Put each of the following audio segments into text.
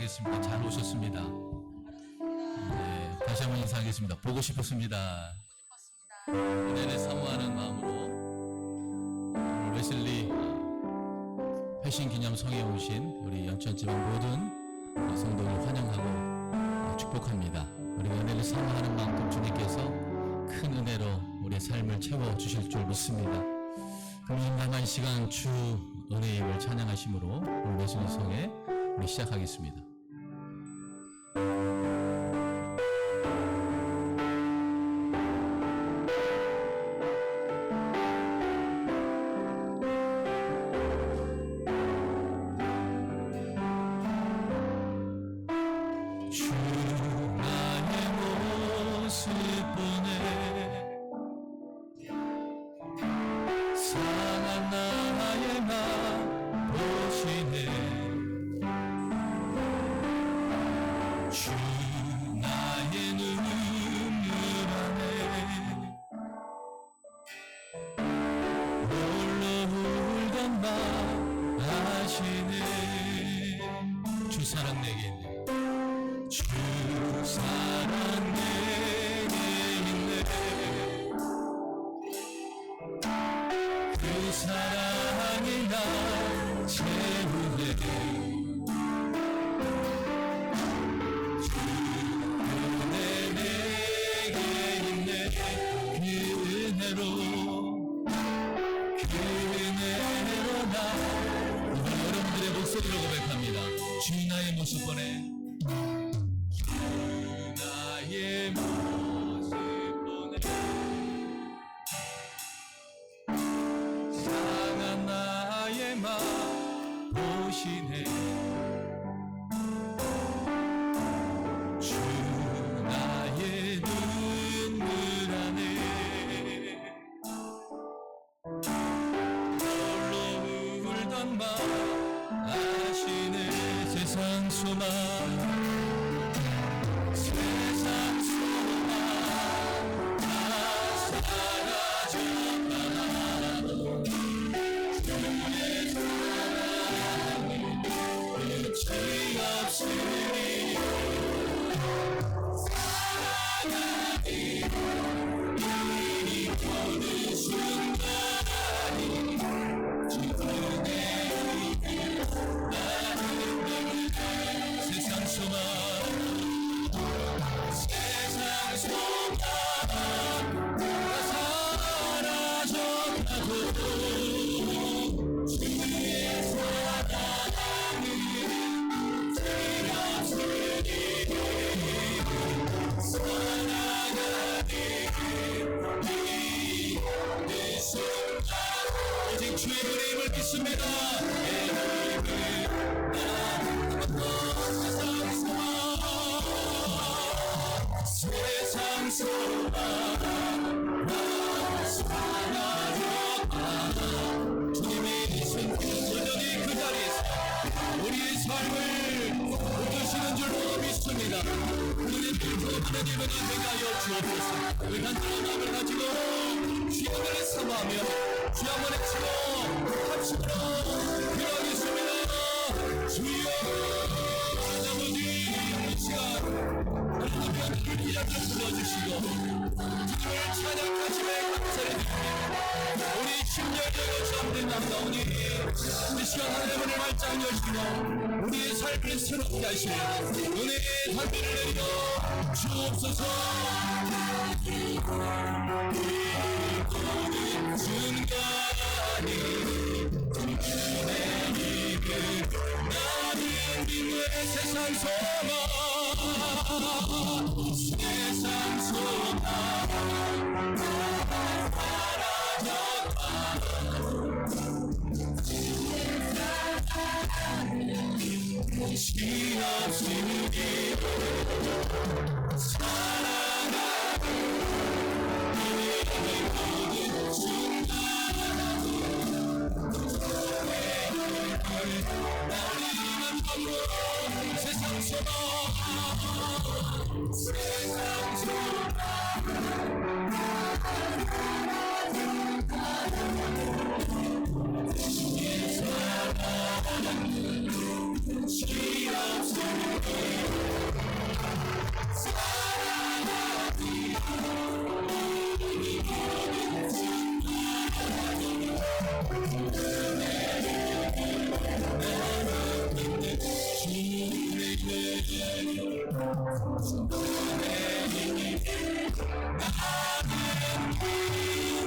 인사하겠습니다. 잘 오셨습니다. 네, 다시 한번 인사하겠습니다. 보고 싶었습니다. 은혜를 사모하는 마음으로 웨슬리 회신 기념성에 오신 우리 연천지방 모든 성도를 환영하고 축복합니다. 우리가 은혜를 사모하는 만큼 주님께서 큰 은혜로 우리의 삶을 채워주실 줄 믿습니다. 그럼 남은 시간 주 은혜의 힘을 찬양하심으로 오늘 웨슬리 성에 우리 시작하겠습니다. 우리의 삶을 새롭게 하시며 은혜의 달비를 내려 주옵소서. 순간이 주님의 입을 나는 믿는 세상 소망, 세상 소망 시없으니 사랑하는 이 모든 순간 나리는 법으로 세상 소망, 세상 소망 시없으니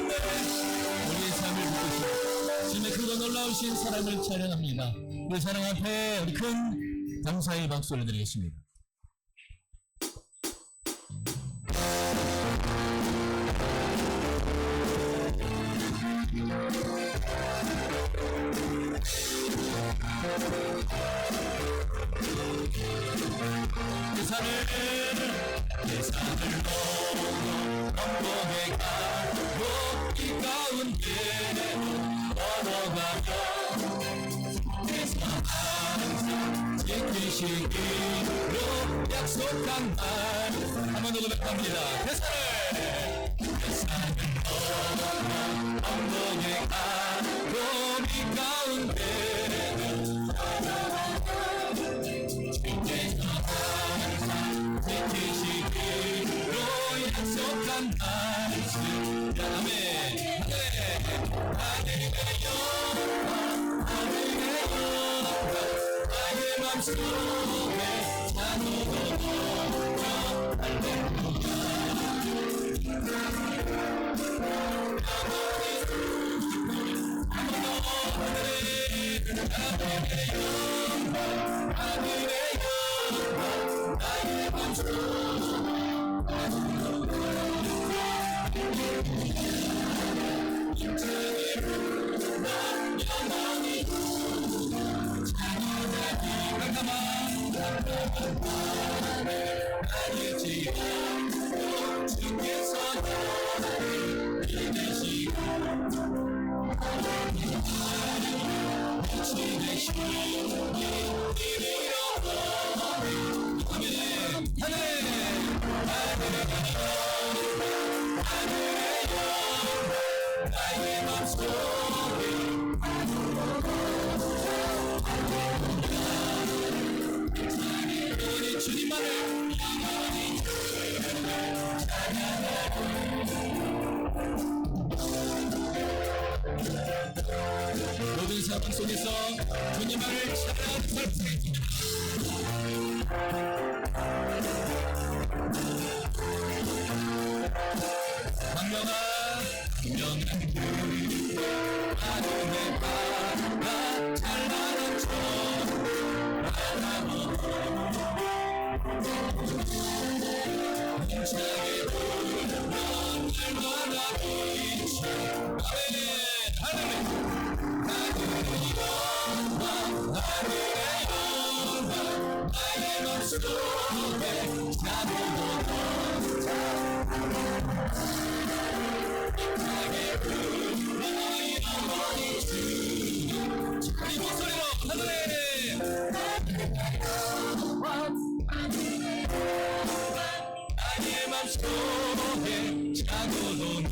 우리의 삶을 붙드시고 주님의 크고 놀라우신 사랑을 찬양합니다. 그 사랑 앞에 우리 큰 감사의 박수를 드리겠습니다. 내 산을 넘어 언덕에 가고 이 가운데 걸어가며 내사 항상 지키시기로 약속한 날 한번 더 고백합니다. 내 산을 넘어 언덕에 가고 이 가운데 지키시기로 약속한 말씀 아멘. 하늘의 영광 나의 맘속에 찬호도 넘쳐 모든 상황 속에서 주님만을 찬양하는 삶 분명한 하늘의 바다 찬란한 천 힘차게 부르면 날마다 보이시 하늘의 영광 나의 맘속에 자동으로 힘차게 부르며 영원히 주님 이 목소리로 하늘의 나의 맘속에 자동으로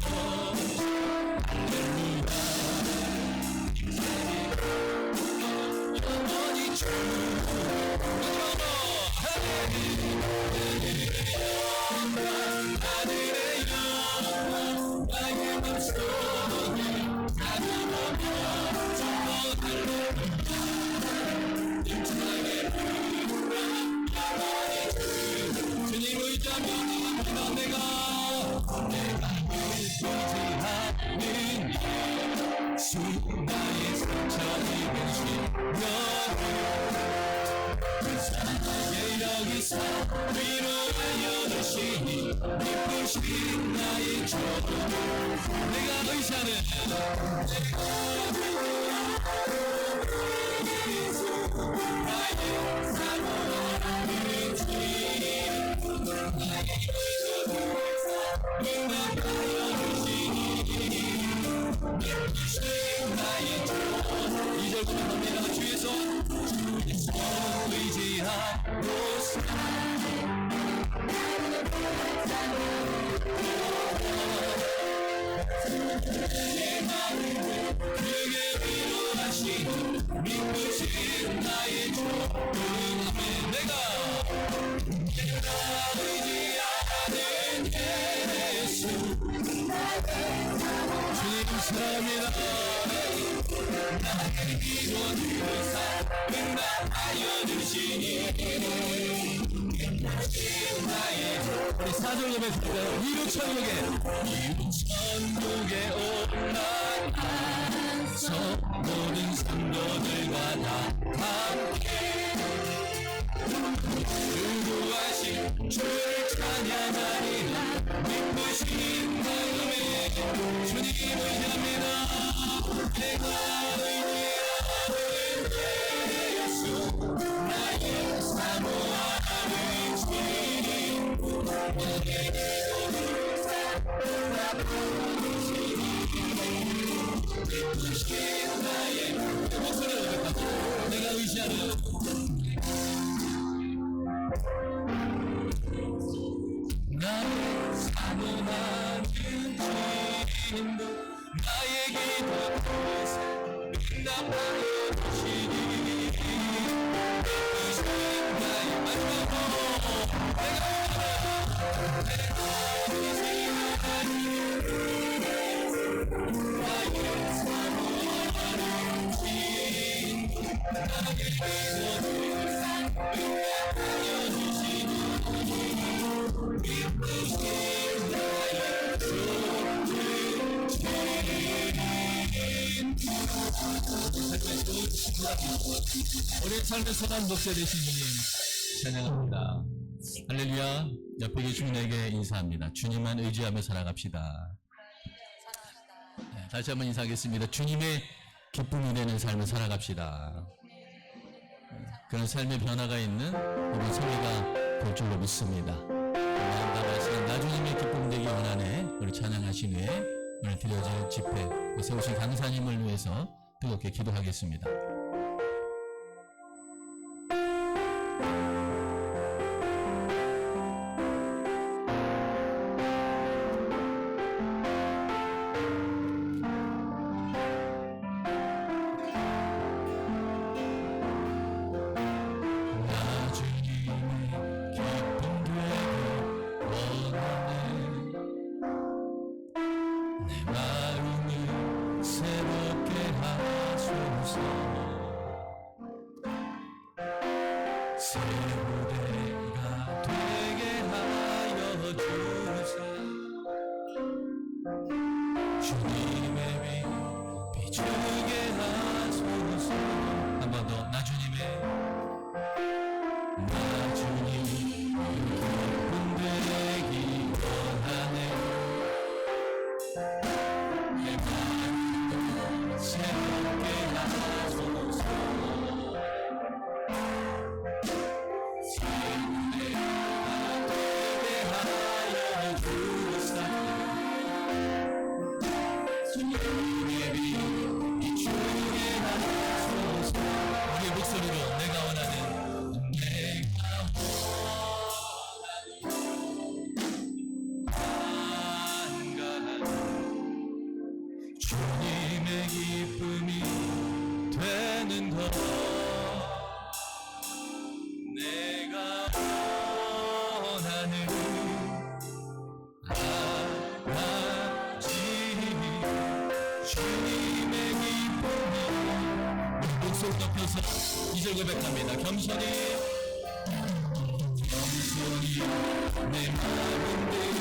주님 의지하며 내가 의지하는 주 나의 상처를 변시며 여기서 위로하여 주시니 기쁘신 나의 주 내가 의지하는 이절 고백합니다. 주에서 의지하고 내 마음을 그에게 위로하시니 미쁘신 나의 주 내가 사랑합니다. 나의 기원을 응답하여 주시니 우리 사절 예배 드릴까요? 천국에 올라가서 모든 성도들과 다 함께 수고하신 주를 찬양하리라. 기쁘신 마음에 주님을 향합니다. 내가 의지하는 예수 나의 사모하는 주님 나의 기도를 기쁘신 나의 목소리를 올려가지고 내가 의지하는 나의 사모하는 주님도 나의 기도를 응답하여 주시니 기쁘신 나의 마지막으로 나의 사모하는 주님 나의 기도를 응답하여 주시니 우리의 삶의 선한 목자 되신 주님 찬양합니다. 할렐루야. 옆에 계신 분에게 인사합니다. 주님만 의지하며 살아갑시다. 네, 다시 한번 인사하겠습니다. 주님의 기쁨이 되는 삶을 살아갑시다. 그런 삶의 변화가 있는 우리 성희가 볼 줄로 믿습니다. 마음 담아서 나 주님의 기쁨 되기 원하네. 우리 찬양하신 후에 오늘 드려질 집회 세우신 강사님을 위해서 뜨겁게 기도하겠습니다. 고백합니다. 겸손히 내 마음 들이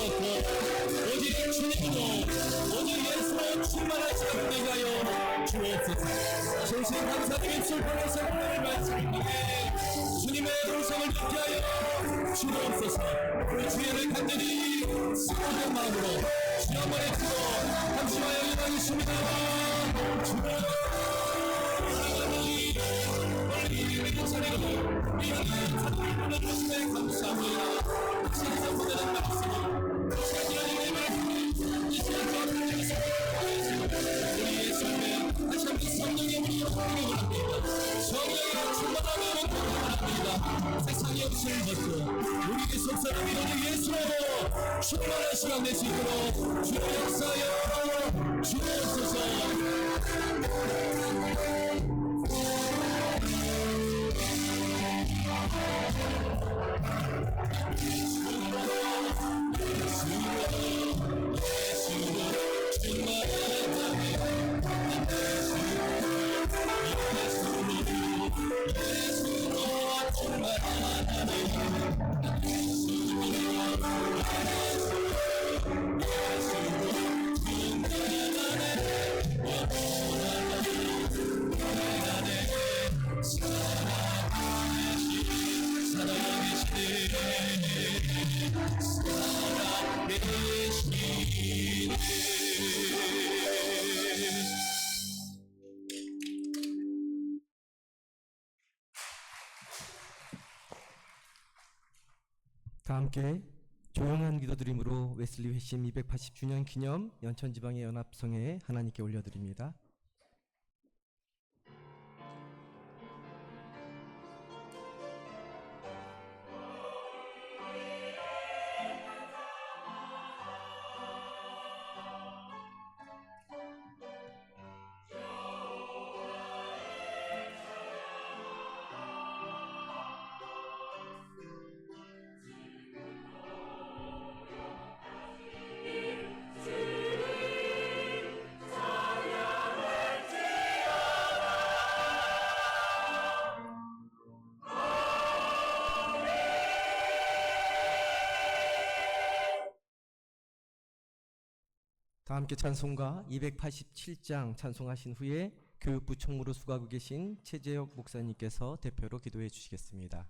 주옵소서. 오직 주님으로 오직 예수로 충만한 시간 되게 하여 주옵소서. 진실히 감사드린 술판에서 오늘 말씀을 통해 주님의 음성을 듣게 하여 주옵소서. 우리 주의를 간절히 쓰는 마음으로 지난번에 주어 감시하여 일하겠습니다. 주옵소서. 감사합니다. 세상 보내는 말씀을 우리의 삶에 다시 한번 성령의 우리로 공유합니다. 성령의 충만함으로 공유합니다. 세상의 없을 벗고 우리의 속사람이 오직 예수로 충만한 시간 될 수 있도록 주의 역사여 주옵소서. 다 함께 조용한 기도드림으로 웨슬리 회심 280주년 기념 연천지방의 연합성회에 하나님께 올려드립니다. 다 함께 찬송가 287장 찬송하신 후에 교육부 총무로 수고하고 계신 최재혁 목사님께서 대표로 기도해 주시겠습니다.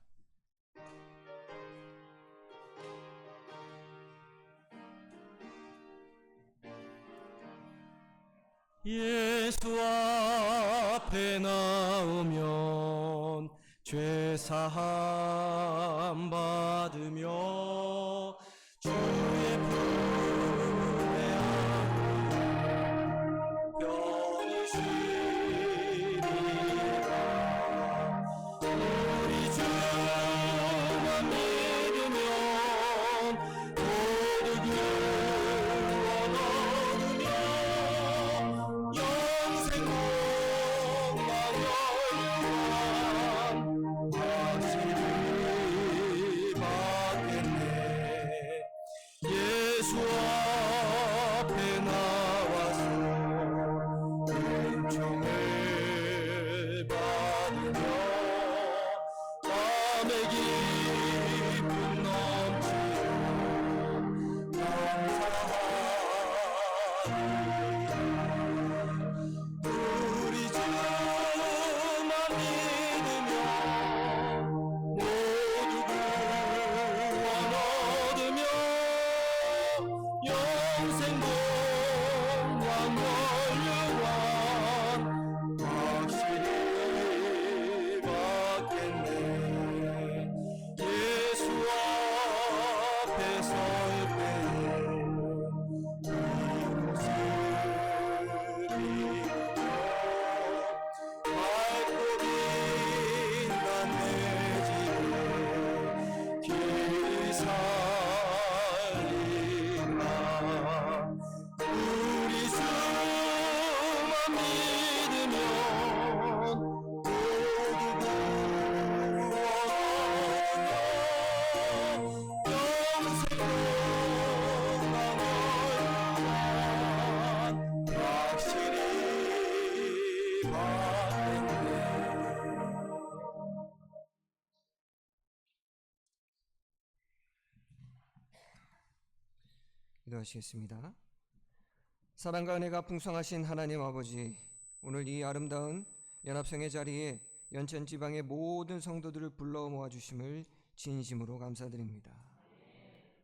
예수 앞에 나오면 죄사함 받으며 주의 품에 안고 편히 쉬리라. 우리 주만 믿으면 모두 구원 얻으며 영생 공강 영원 확실히 받겠네. 예수 앞에 나와서 은총을 받으며 밤의 기쁨 넘치고 감사하리. 우리 주만 믿으며 모두 구원 얻으며 영생 공강 영원 확실히 받겠네. 기도하시겠습니다. 사랑과 은혜가 풍성하신 하나님 아버지, 오늘 이 아름다운 연합성의 자리에 연천 지방의 모든 성도들을 불러 모아주심을 진심으로 감사드립니다.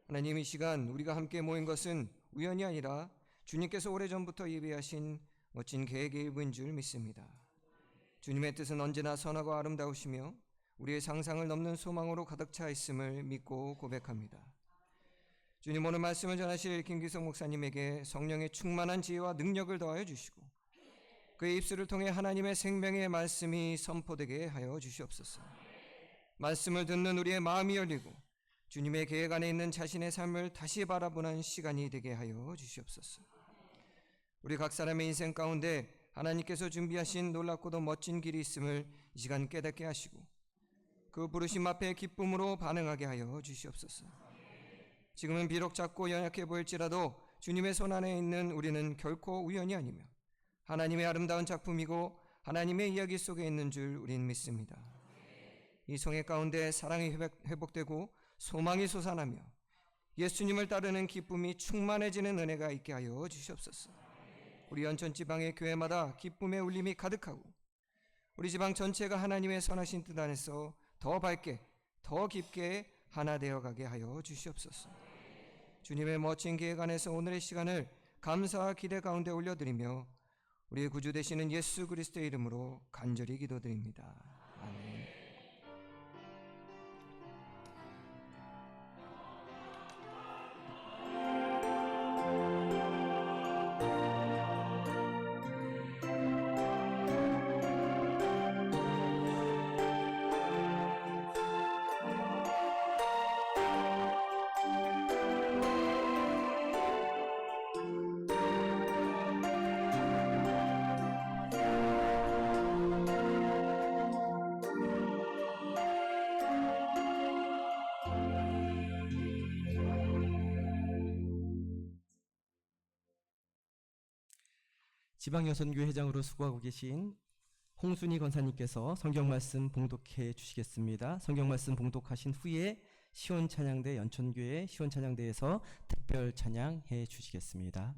하나님, 이 시간 우리가 함께 모인 것은 우연이 아니라 주님께서 오래전부터 예비하신 멋진 계획의 일부인 줄 믿습니다. 주님의 뜻은 언제나 선하고 아름다우시며 우리의 상상을 넘는 소망으로 가득 차 있음을 믿고 고백합니다. 주님, 오늘 말씀을 전하실 김기성 목사님에게 성령의 충만한 지혜와 능력을 더하여 주시고 그의 입술을 통해 하나님의 생명의 말씀이 선포되게 하여 주시옵소서. 말씀을 듣는 우리의 마음이 열리고 주님의 계획 안에 있는 자신의 삶을 다시 바라보는 시간이 되게 하여 주시옵소서. 우리 각 사람의 인생 가운데 하나님께서 준비하신 놀랍고도 멋진 길이 있음을 이 시간 깨닫게 하시고 그 부르심 앞에 기쁨으로 반응하게 하여 주시옵소서. 지금은 비록 작고 연약해 보일지라도 주님의 손 안에 있는 우리는 결코 우연이 아니며 하나님의 아름다운 작품이고 하나님의 이야기 속에 있는 줄 우린 믿습니다. 이 성회 가운데 사랑이 회복되고 소망이 솟아나며 예수님을 따르는 기쁨이 충만해지는 은혜가 있게 하여 주시옵소서. 우리 연천 지방의 교회마다 기쁨의 울림이 가득하고 우리 지방 전체가 하나님의 선하신 뜻 안에서 더 밝게 더 깊게 하나 되어가게 하여 주시옵소서. 주님의 멋진 계획 안에서 오늘의 시간을 감사와 기대 가운데 올려드리며 우리의 구주 되시는 예수 그리스도의 이름으로 간절히 기도드립니다. 아멘. 지방여선교회 회장으로 수고하고 계신 홍순희 권사님께서 성경말씀 봉독해 주시겠습니다. 성경말씀 봉독하신 후에 시온찬양대 연천교회 시온찬양대에서 특별 찬양해 주시겠습니다.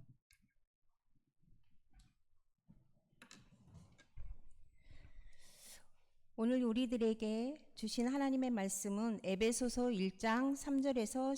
오늘 우리들에게 주신 하나님의 말씀은 에베소서 1장 3절에서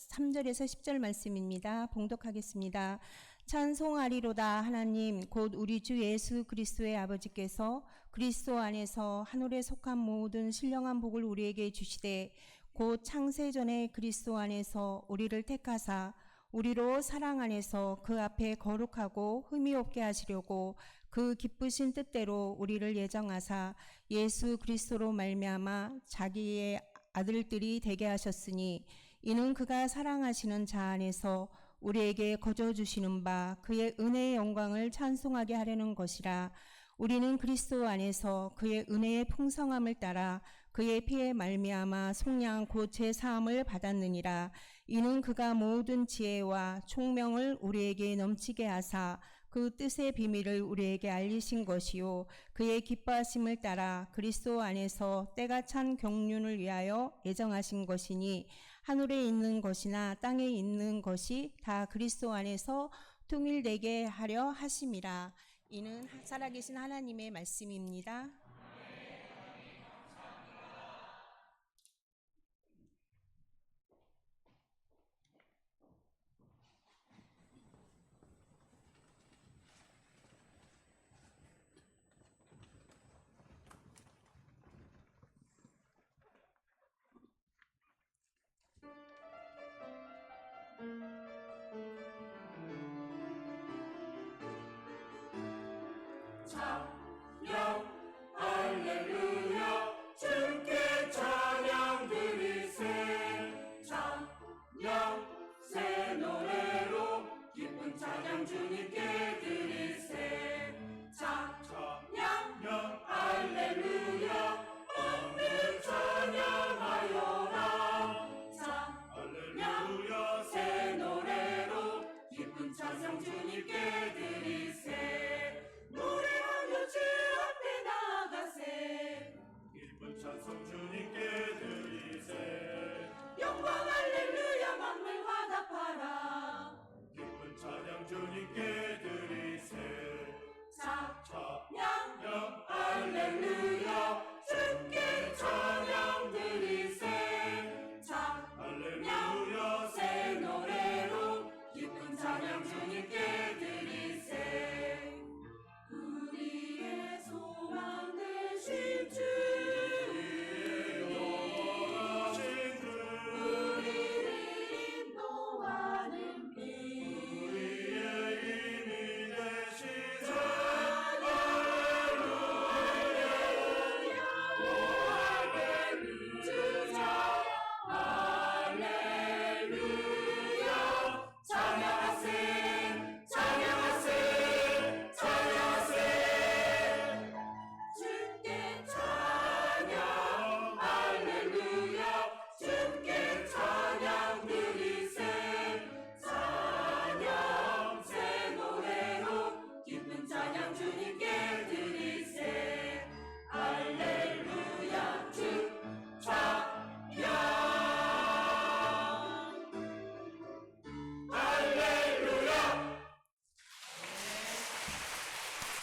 10절 말씀입니다. 봉독하겠습니다. 찬송하리로다. 하나님 곧 우리 주 예수 그리스도의 아버지께서 그리스도 안에서 하늘에 속한 모든 신령한 복을 우리에게 주시되 곧 창세전에 그리스도 안에서 우리를 택하사 우리로 사랑 안에서 그 앞에 거룩하고 흠이 없게 하시려고 그 기쁘신 뜻대로 우리를 예정하사 예수 그리스도로 말미암아 자기의 아들들이 되게 하셨으니 이는 그가 사랑하시는 자 안에서 우리에게 거저 주시는 바 그의 은혜의 영광을 찬송하게 하려는 것이라. 우리는 그리스도 안에서 그의 은혜의 풍성함을 따라 그의 피에 말미암아 속량 곧 제사함을 받았느니라. 이는 그가 모든 지혜와 총명을 우리에게 넘치게 하사 그 뜻의 비밀을 우리에게 알리신 것이요 그의 기뻐하심을 따라 그리스도 안에서 때가 찬 경륜을 위하여 예정하신 것이니 하늘에 있는 것이나 땅에 있는 것이 다 그리스도 안에서 통일되게 하려 하심이라. 이는 살아계신 하나님의 말씀입니다.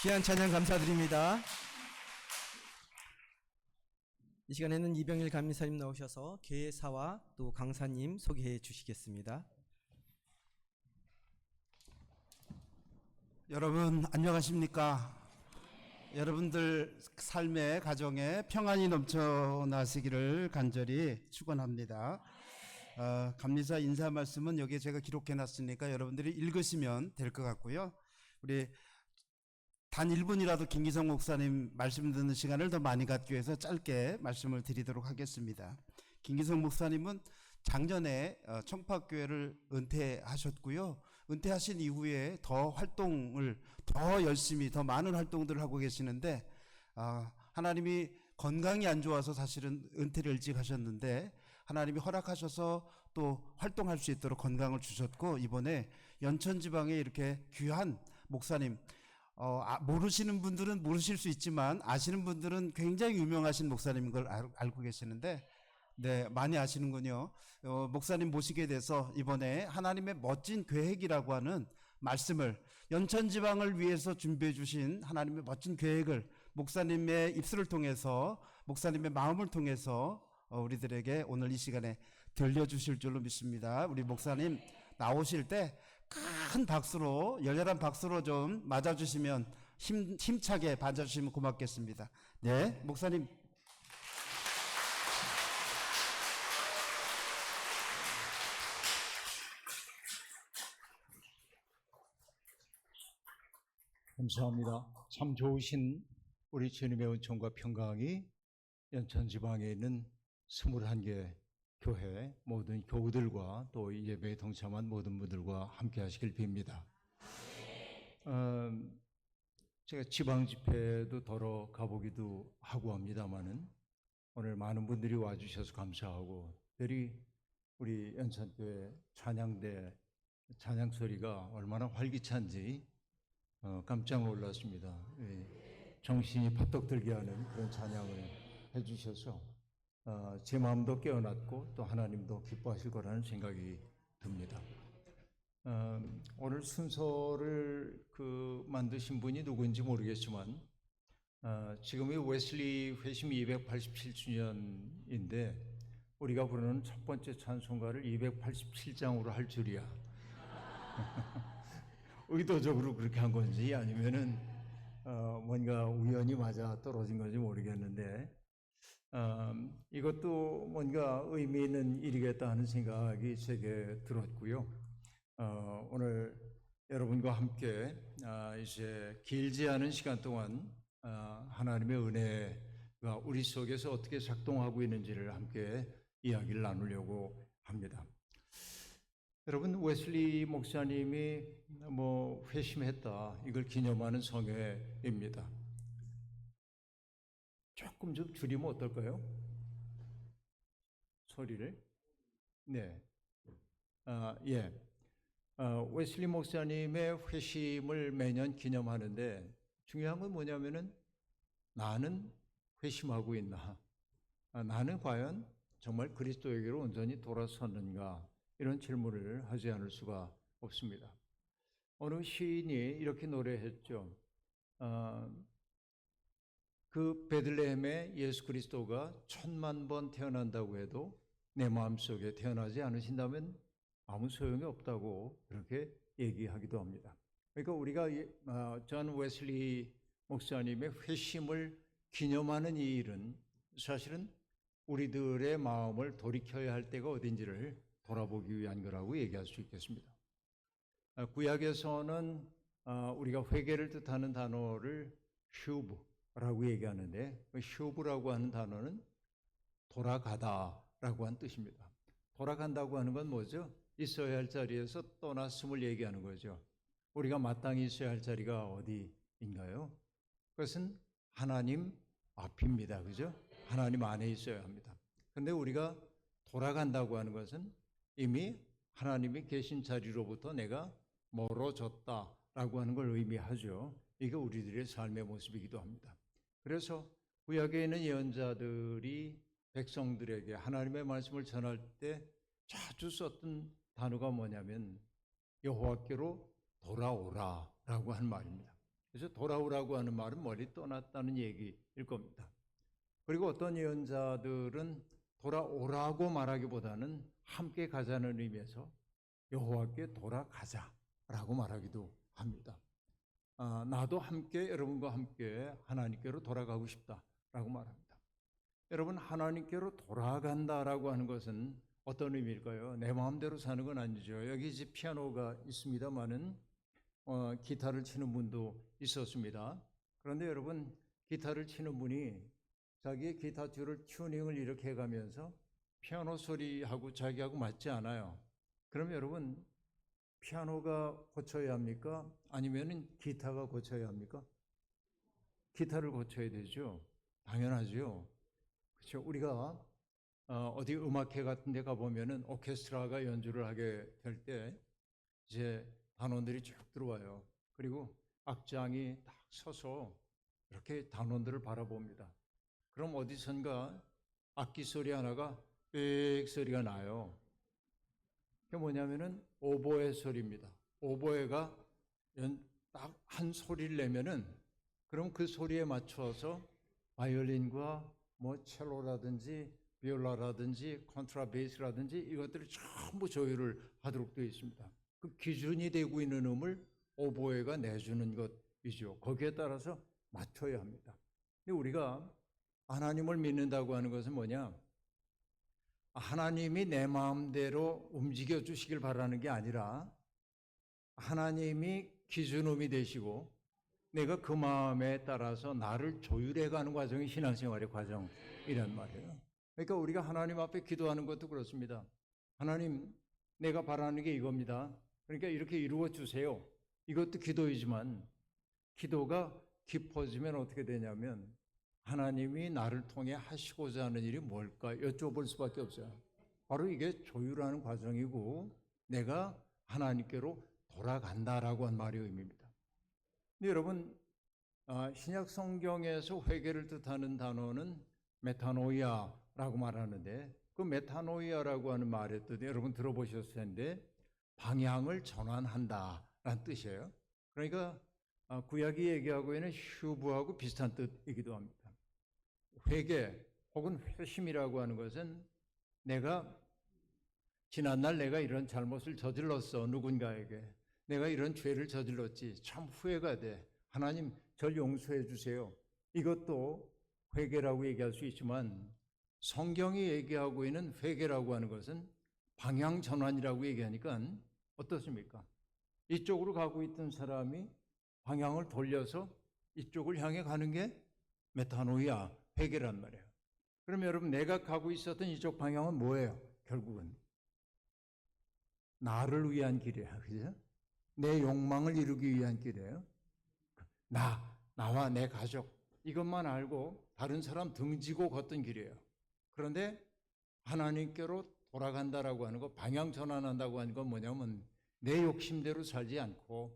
귀한 찬양 감사드립니다. 이 시간에는 이병일 감리사님 나오셔서 계사와 또 강사님 소개해 주시겠습니다. 여러분 안녕하십니까? 여러분들 삶의 가정에 평안이 넘쳐나시기를 간절히 축원합니다. 감리사 인사 말씀은 여기에 제가 기록해 놨으니까 여러분들이 읽으시면 될 것 같고요. 우리 단 1분이라도 김기성 목사님 말씀 듣는 시간을 더 많이 갖기 위해서 짧게 말씀을 드리도록 하겠습니다. 김기성 목사님은 작년에 청파교회를 은퇴하셨고요. 은퇴하신 이후에 더 열심히 더 많은 활동들을 하고 계시는데 하나님이 건강이 안 좋아서 사실은 은퇴를 일찍 하셨는데 하나님이 허락하셔서 또 활동할 수 있도록 건강을 주셨고 이번에 연천지방에 이렇게 귀한 목사님 모르시는 분들은 모르실 수 있지만 아시는 분들은 굉장히 유명하신 목사님인 걸 알고 계시는데 네, 많이 아시는군요. 목사님 모시게 돼서 이번에 하나님의 멋진 계획이라고 하는 말씀을 연천지방을 위해서 준비해 주신 하나님의 멋진 계획을 목사님의 입술을 통해서 목사님의 마음을 통해서 우리들에게 오늘 이 시간에 들려주실 줄로 믿습니다. 우리 목사님 나오실 때 큰 박수로 열렬한 박수로 좀 맞아주시면 힘차게 맞아주시면 고맙겠습니다. 네, 목사님. 감사합니다. 참 좋으신 우리 주님의 은총과 평강이 연천지방에 있는 21개 교회 모든 교우들과 또 이 예배에 동참한 모든 분들과 함께 하시길 빕니다. 제가 지방 집회도 더러 가보기도 하고 합니다마는 오늘 많은 분들이 와주셔서 감사하고 특별히 우리 연천교회 찬양대 찬양 소리가 얼마나 활기찬지 깜짝 놀랐습니다. 정신이 퍼뜩 들게 하는 그런 찬양을 해주셔서 제 마음도 깨어났고 또 하나님도 기뻐하실 거라는 생각이 듭니다. 오늘 순서를 만드신 분이 누구인지 모르겠지만 지금이 웨슬리 회심 287주년인데 우리가 부르는 첫 번째 찬송가를 287장으로 할 줄이야. 의도적으로 그렇게 한 건지 아니면은 뭔가 우연히 맞아 떨어진 건지 모르겠는데 이것도 뭔가 의미 있는 일이겠다 하는 생각이 제게 들었고요. 오늘 여러분과 함께 이제 길지 않은 시간 동안 하나님의 은혜가 우리 속에서 어떻게 작동하고 있는지를 함께 이야기를 나누려고 합니다. 여러분, 웨슬리 목사님이 회심했다, 이걸 기념하는 성회입니다. 조금 좀 줄이면 어떨까요? 소리를. 네. 웨슬리 목사님의 회심을 매년 기념하는데 중요한 건 뭐냐면은 나는 회심하고 있나? 나는 과연 정말 그리스도에게로 온전히 돌아섰는가? 이런 질문을 하지 않을 수가 없습니다. 어느 시인이 이렇게 노래했죠. 그 베들레헴에 예수 그리스도가 1000만 번 태어난다고 해도 내 마음속에 태어나지 않으신다면 아무 소용이 없다고 그렇게 얘기하기도 합니다. 그러니까 우리가 존 웨슬리 목사님의 회심을 기념하는 이 일은 사실은 우리들의 마음을 돌이켜야 할 때가 어딘지를 돌아보기 위한 거라고 얘기할 수 있겠습니다. 구약에서는 우리가 회개를 뜻하는 단어를 슈브라고 얘기하는데 슈브라고 하는 단어는 돌아가다라고 하는 뜻입니다. 돌아간다고 하는 건 뭐죠? 있어야 할 자리에서 떠났음을 얘기하는 거죠. 우리가 마땅히 있어야 할 자리가 어디인가요? 그것은 하나님 앞입니다. 그죠? 하나님 안에 있어야 합니다. 그런데 우리가 돌아간다고 하는 것은 이미 하나님이 계신 자리로부터 내가 멀어졌다라고 하는 걸 의미하죠. 이게 우리들의 삶의 모습이기도 합니다. 그래서 구약에 있는 예언자들이 백성들에게 하나님의 말씀을 전할 때 자주 썼던 단어가 뭐냐면 여호와께로 돌아오라라고 한 말입니다. 그래서 돌아오라고 하는 말은 멀리 떠났다는 얘기일 겁니다. 그리고 어떤 예언자들은 돌아오라고 말하기보다는 함께 가자는 의미에서 여호와께 돌아가자라고 말하기도 합니다. 나도 함께 여러분과 함께 하나님께로 돌아가고 싶다라고 말합니다. 여러분, 하나님께로 돌아간다라고 하는 것은 어떤 의미일까요? 내 마음대로 사는 건 아니죠. 여기 이제 피아노가 있습니다만은 기타를 치는 분도 있었습니다. 그런데 여러분, 기타를 치는 분이 자기의 기타 줄을 튜닝을 이렇게 해가면서 피아노 소리하고 자기하고 맞지 않아요. 그럼 여러분, 피아노가 고쳐야 합니까? 아니면은 기타가 고쳐야 합니까? 기타를 고쳐야 되죠. 당연하죠. 그렇죠. 우리가 어디 음악회 같은 데 가보면은 오케스트라가 연주를 하게 될 때 이제 단원들이 쭉 들어와요. 그리고 악장이 딱 서서 이렇게 단원들을 바라봅니다. 그럼 어디선가 악기 소리 하나가 삑 소리가 나요. 그게 뭐냐면은 오보에 소리입니다. 오보에가 딱 한 소리를 내면은 그럼 그 소리에 맞춰서 바이올린과 뭐 첼로라든지 비올라라든지 컨트라베이스라든지 이것들을 전부 조율을 하도록 되어 있습니다. 그 기준이 되고 있는 음을 오보에가 내주는 것이죠. 거기에 따라서 맞춰야 합니다. 근데 우리가 하나님을 믿는다고 하는 것은 뭐냐? 하나님이 내 마음대로 움직여 주시길 바라는 게 아니라 하나님이 기준음이 되시고 내가 그 마음에 따라서 나를 조율해 가는 과정이 신앙생활의 과정이란 말이에요. 그러니까 우리가 하나님 앞에 기도하는 것도 그렇습니다. 하나님, 내가 바라는 게 이겁니다. 그러니까 이렇게 이루어 주세요. 이것도 기도이지만 기도가 깊어지면 어떻게 되냐면 하나님이 나를 통해 하시고자 하는 일이 뭘까 여쭤볼 수밖에 없어요. 바로 이게 조율하는 과정이고 내가 하나님께로 돌아간다라고 한 말의 의미입니다. 근데 여러분, 신약 성경에서 회개를 뜻하는 단어는 메타노이아라고 말하는데 그 메타노이아라고 하는 말의 뜻이 여러분 들어보셨을 텐데 방향을 전환한다라는 뜻이에요. 그러니까 구약이 얘기하고 있는 휴브하고 비슷한 뜻이기도 합니다. 회개 혹은 회심이라고 하는 것은 내가 지난날 내가 이런 잘못을 저질렀어. 누군가에게 내가 이런 죄를 저질렀지. 참 후회가 돼. 하나님 절 용서해 주세요. 이것도 회개라고 얘기할 수 있지만 성경이 얘기하고 있는 회개라고 하는 것은 방향 전환이라고 얘기하니까 어떻습니까? 이쪽으로 가고 있던 사람이 방향을 돌려서 이쪽을 향해 가는 게 메타노이아, 회개란 말이에요. 그러면 여러분, 내가 가고 있었던 이쪽 방향은 뭐예요? 결국은 나를 위한 길이에요. 그죠? 내 욕망을 이루기 위한 길이에요. 나와 내 가족 이것만 알고 다른 사람 등지고 걷던 길이에요. 그런데 하나님께로 돌아간다라고 하는 거, 방향 전환한다고 하는 건 뭐냐면 내 욕심대로 살지 않고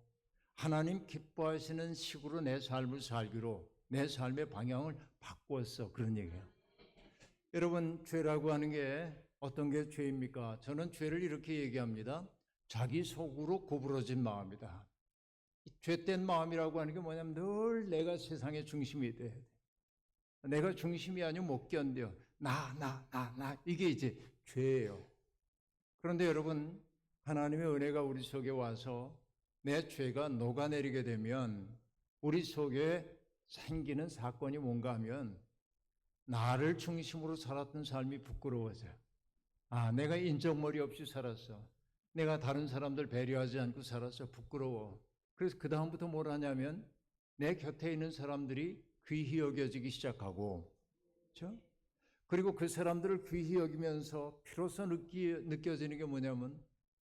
하나님 기뻐하시는 식으로 내 삶을 살기로 내 삶의 방향을 바꾸었어. 그런 얘기예요. 여러분, 죄라고 하는 게 어떤 게 죄입니까? 저는 죄를 이렇게 얘기합니다. 자기 속으로 구부러진 마음이다. 죄된 마음이라고 하는 게 뭐냐면 늘 내가 세상의 중심이 돼야 돼. 내가 중심이 아니면 못 견뎌. 나 이게 이제 죄예요. 그런데 여러분, 하나님의 은혜가 우리 속에 와서 내 죄가 녹아내리게 되면 우리 속에 생기는 사건이 뭔가 하면 나를 중심으로 살았던 삶이 부끄러워져요. 내가 인정머리 없이 살았어. 내가 다른 사람들 배려하지 않고 살았어. 부끄러워. 그래서 그 다음부터 뭘 하냐면 내 곁에 있는 사람들이 귀히 여겨지기 시작하고, 그렇죠? 그리고 그 사람들을 귀히 여기면서 비로소 느껴지는 게 뭐냐면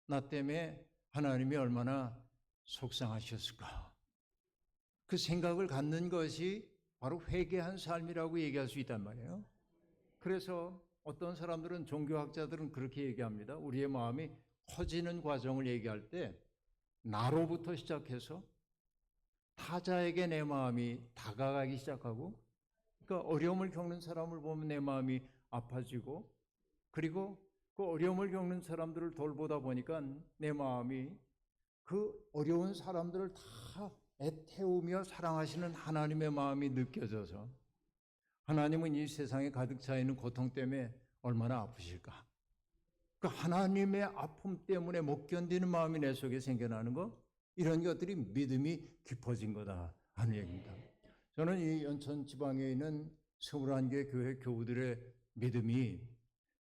나 때문에 하나님이 얼마나 속상하셨을까. 그 생각을 갖는 것이 바로 회개한 삶이라고 얘기할 수 있단 말이에요. 그래서 어떤 사람들은, 종교학자들은 그렇게 얘기합니다. 우리의 마음이 커지는 과정을 얘기할 때 나로부터 시작해서 타자에게 내 마음이 다가가기 시작하고, 그러니까 어려움을 겪는 사람을 보면 내 마음이 아파지고, 그리고 그 어려움을 겪는 사람들을 돌보다 보니까 내 마음이 그 어려운 사람들을 다 애태우며 사랑하시는 하나님의 마음이 느껴져서 하나님은 이 세상에 가득 차 있는 고통 때문에 얼마나 아프실까? 그 하나님의 아픔 때문에 못 견디는 마음이 내 속에 생겨나는 거, 이런 것들이 믿음이 깊어진 거다 하는 얘기입니다. 저는 이 연천 지방에 있는 21개 교회 교우들의 믿음이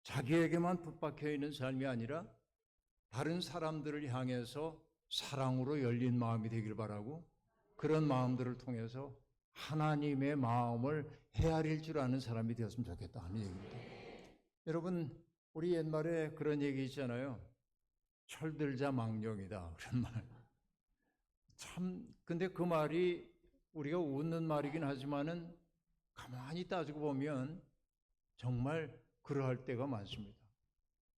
자기에게만 붙박혀 있는 삶이 아니라 다른 사람들을 향해서 사랑으로 열린 마음이 되길 바라고, 그런 마음들을 통해서 하나님의 마음을 헤아릴 줄 아는 사람이 되었으면 좋겠다 하는 얘기입니다. 여러분, 우리 옛말에 그런 얘기 있잖아요. 철들자 망령이다, 그런 말. 참, 근데 그 말이 우리가 웃는 말이긴 하지만은 가만히 따지고 보면 정말 그러할 때가 많습니다.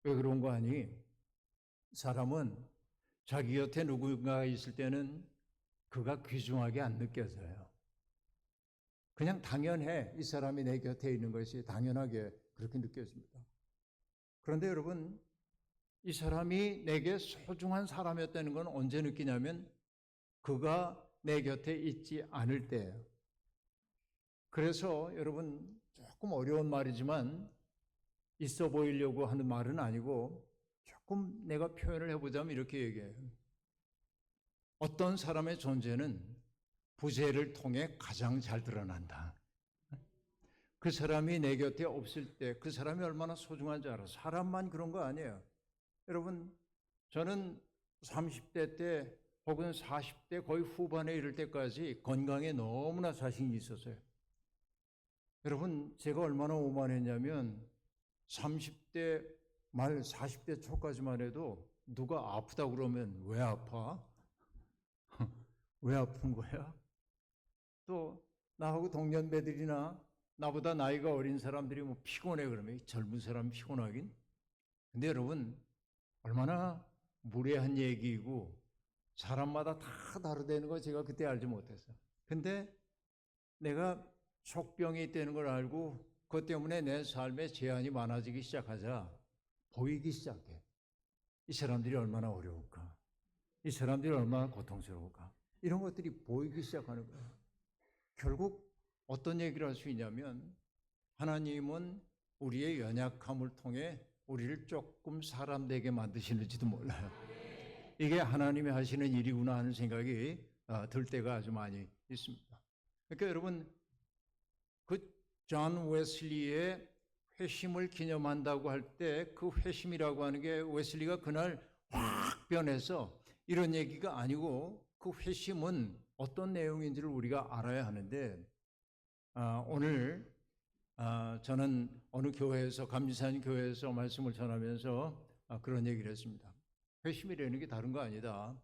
왜 그런 거 아니? 사람은 자기 곁에 누군가가 있을 때는 그가 귀중하게 안 느껴져요. 그냥 당연해. 이 사람이 내 곁에 있는 것이 당연하게 그렇게 느껴집니다. 그런데 여러분, 이 사람이 내게 소중한 사람이었다는 건 언제 느끼냐면 그가 내 곁에 있지 않을 때예요. 그래서 여러분, 조금 어려운 말이지만 있어 보이려고 하는 말은 아니고 조금 내가 표현을 해보자면 이렇게 얘기해요. 어떤 사람의 존재는 부재를 통해 가장 잘 드러난다. 그 사람이 내 곁에 없을 때 그 사람이 얼마나 소중한지 알아. 사람만 그런 거 아니에요. 여러분, 저는 30대 때 혹은 40대 거의 후반에 이를 때까지 건강에 너무나 자신이 있었어요. 여러분, 제가 얼마나 오만했냐면 30대 말 40대 초까지만 해도 누가 아프다고 그러면 왜 아파? 왜 아픈 거야? 또 나하고 동년배들이나 나보다 나이가 어린 사람들이 뭐 피곤해 그러면 젊은 사람 피곤하긴? 근데 여러분, 얼마나 무례한 얘기이고 사람마다 다 다르다는 거 제가 그때 알지 못했어요. 근데 내가 촉병이 있다는 걸 알고 그것 때문에 내 삶에 제한이 많아지기 시작하자 보이기 시작해. 이 사람들이 얼마나 어려울까? 이 사람들이 얼마나 고통스러울까? 이런 것들이 보이기 시작하는 거예요. 결국 어떤 얘기를 할 수 있냐면 하나님은 우리의 연약함을 통해 우리를 조금 사람 되게 만드시는지도 몰라요. 이게 하나님이 하시는 일이구나 하는 생각이 들 때가 아주 많이 있습니다. 그러니까 여러분, 그 존 웨슬리의 회심을 기념한다고 할 때 그 회심이라고 하는 게 웨슬리가 그날 확 변해서 이런 얘기가 아니고 그 회심은 어떤 내용인지를 우리가 알아야 하는데 오늘 저는 어느 교회에서 감리산 교회에서 말씀을 전하면서 그런 얘기를 했습니다. 회심이라는 게 다른 거 아니다.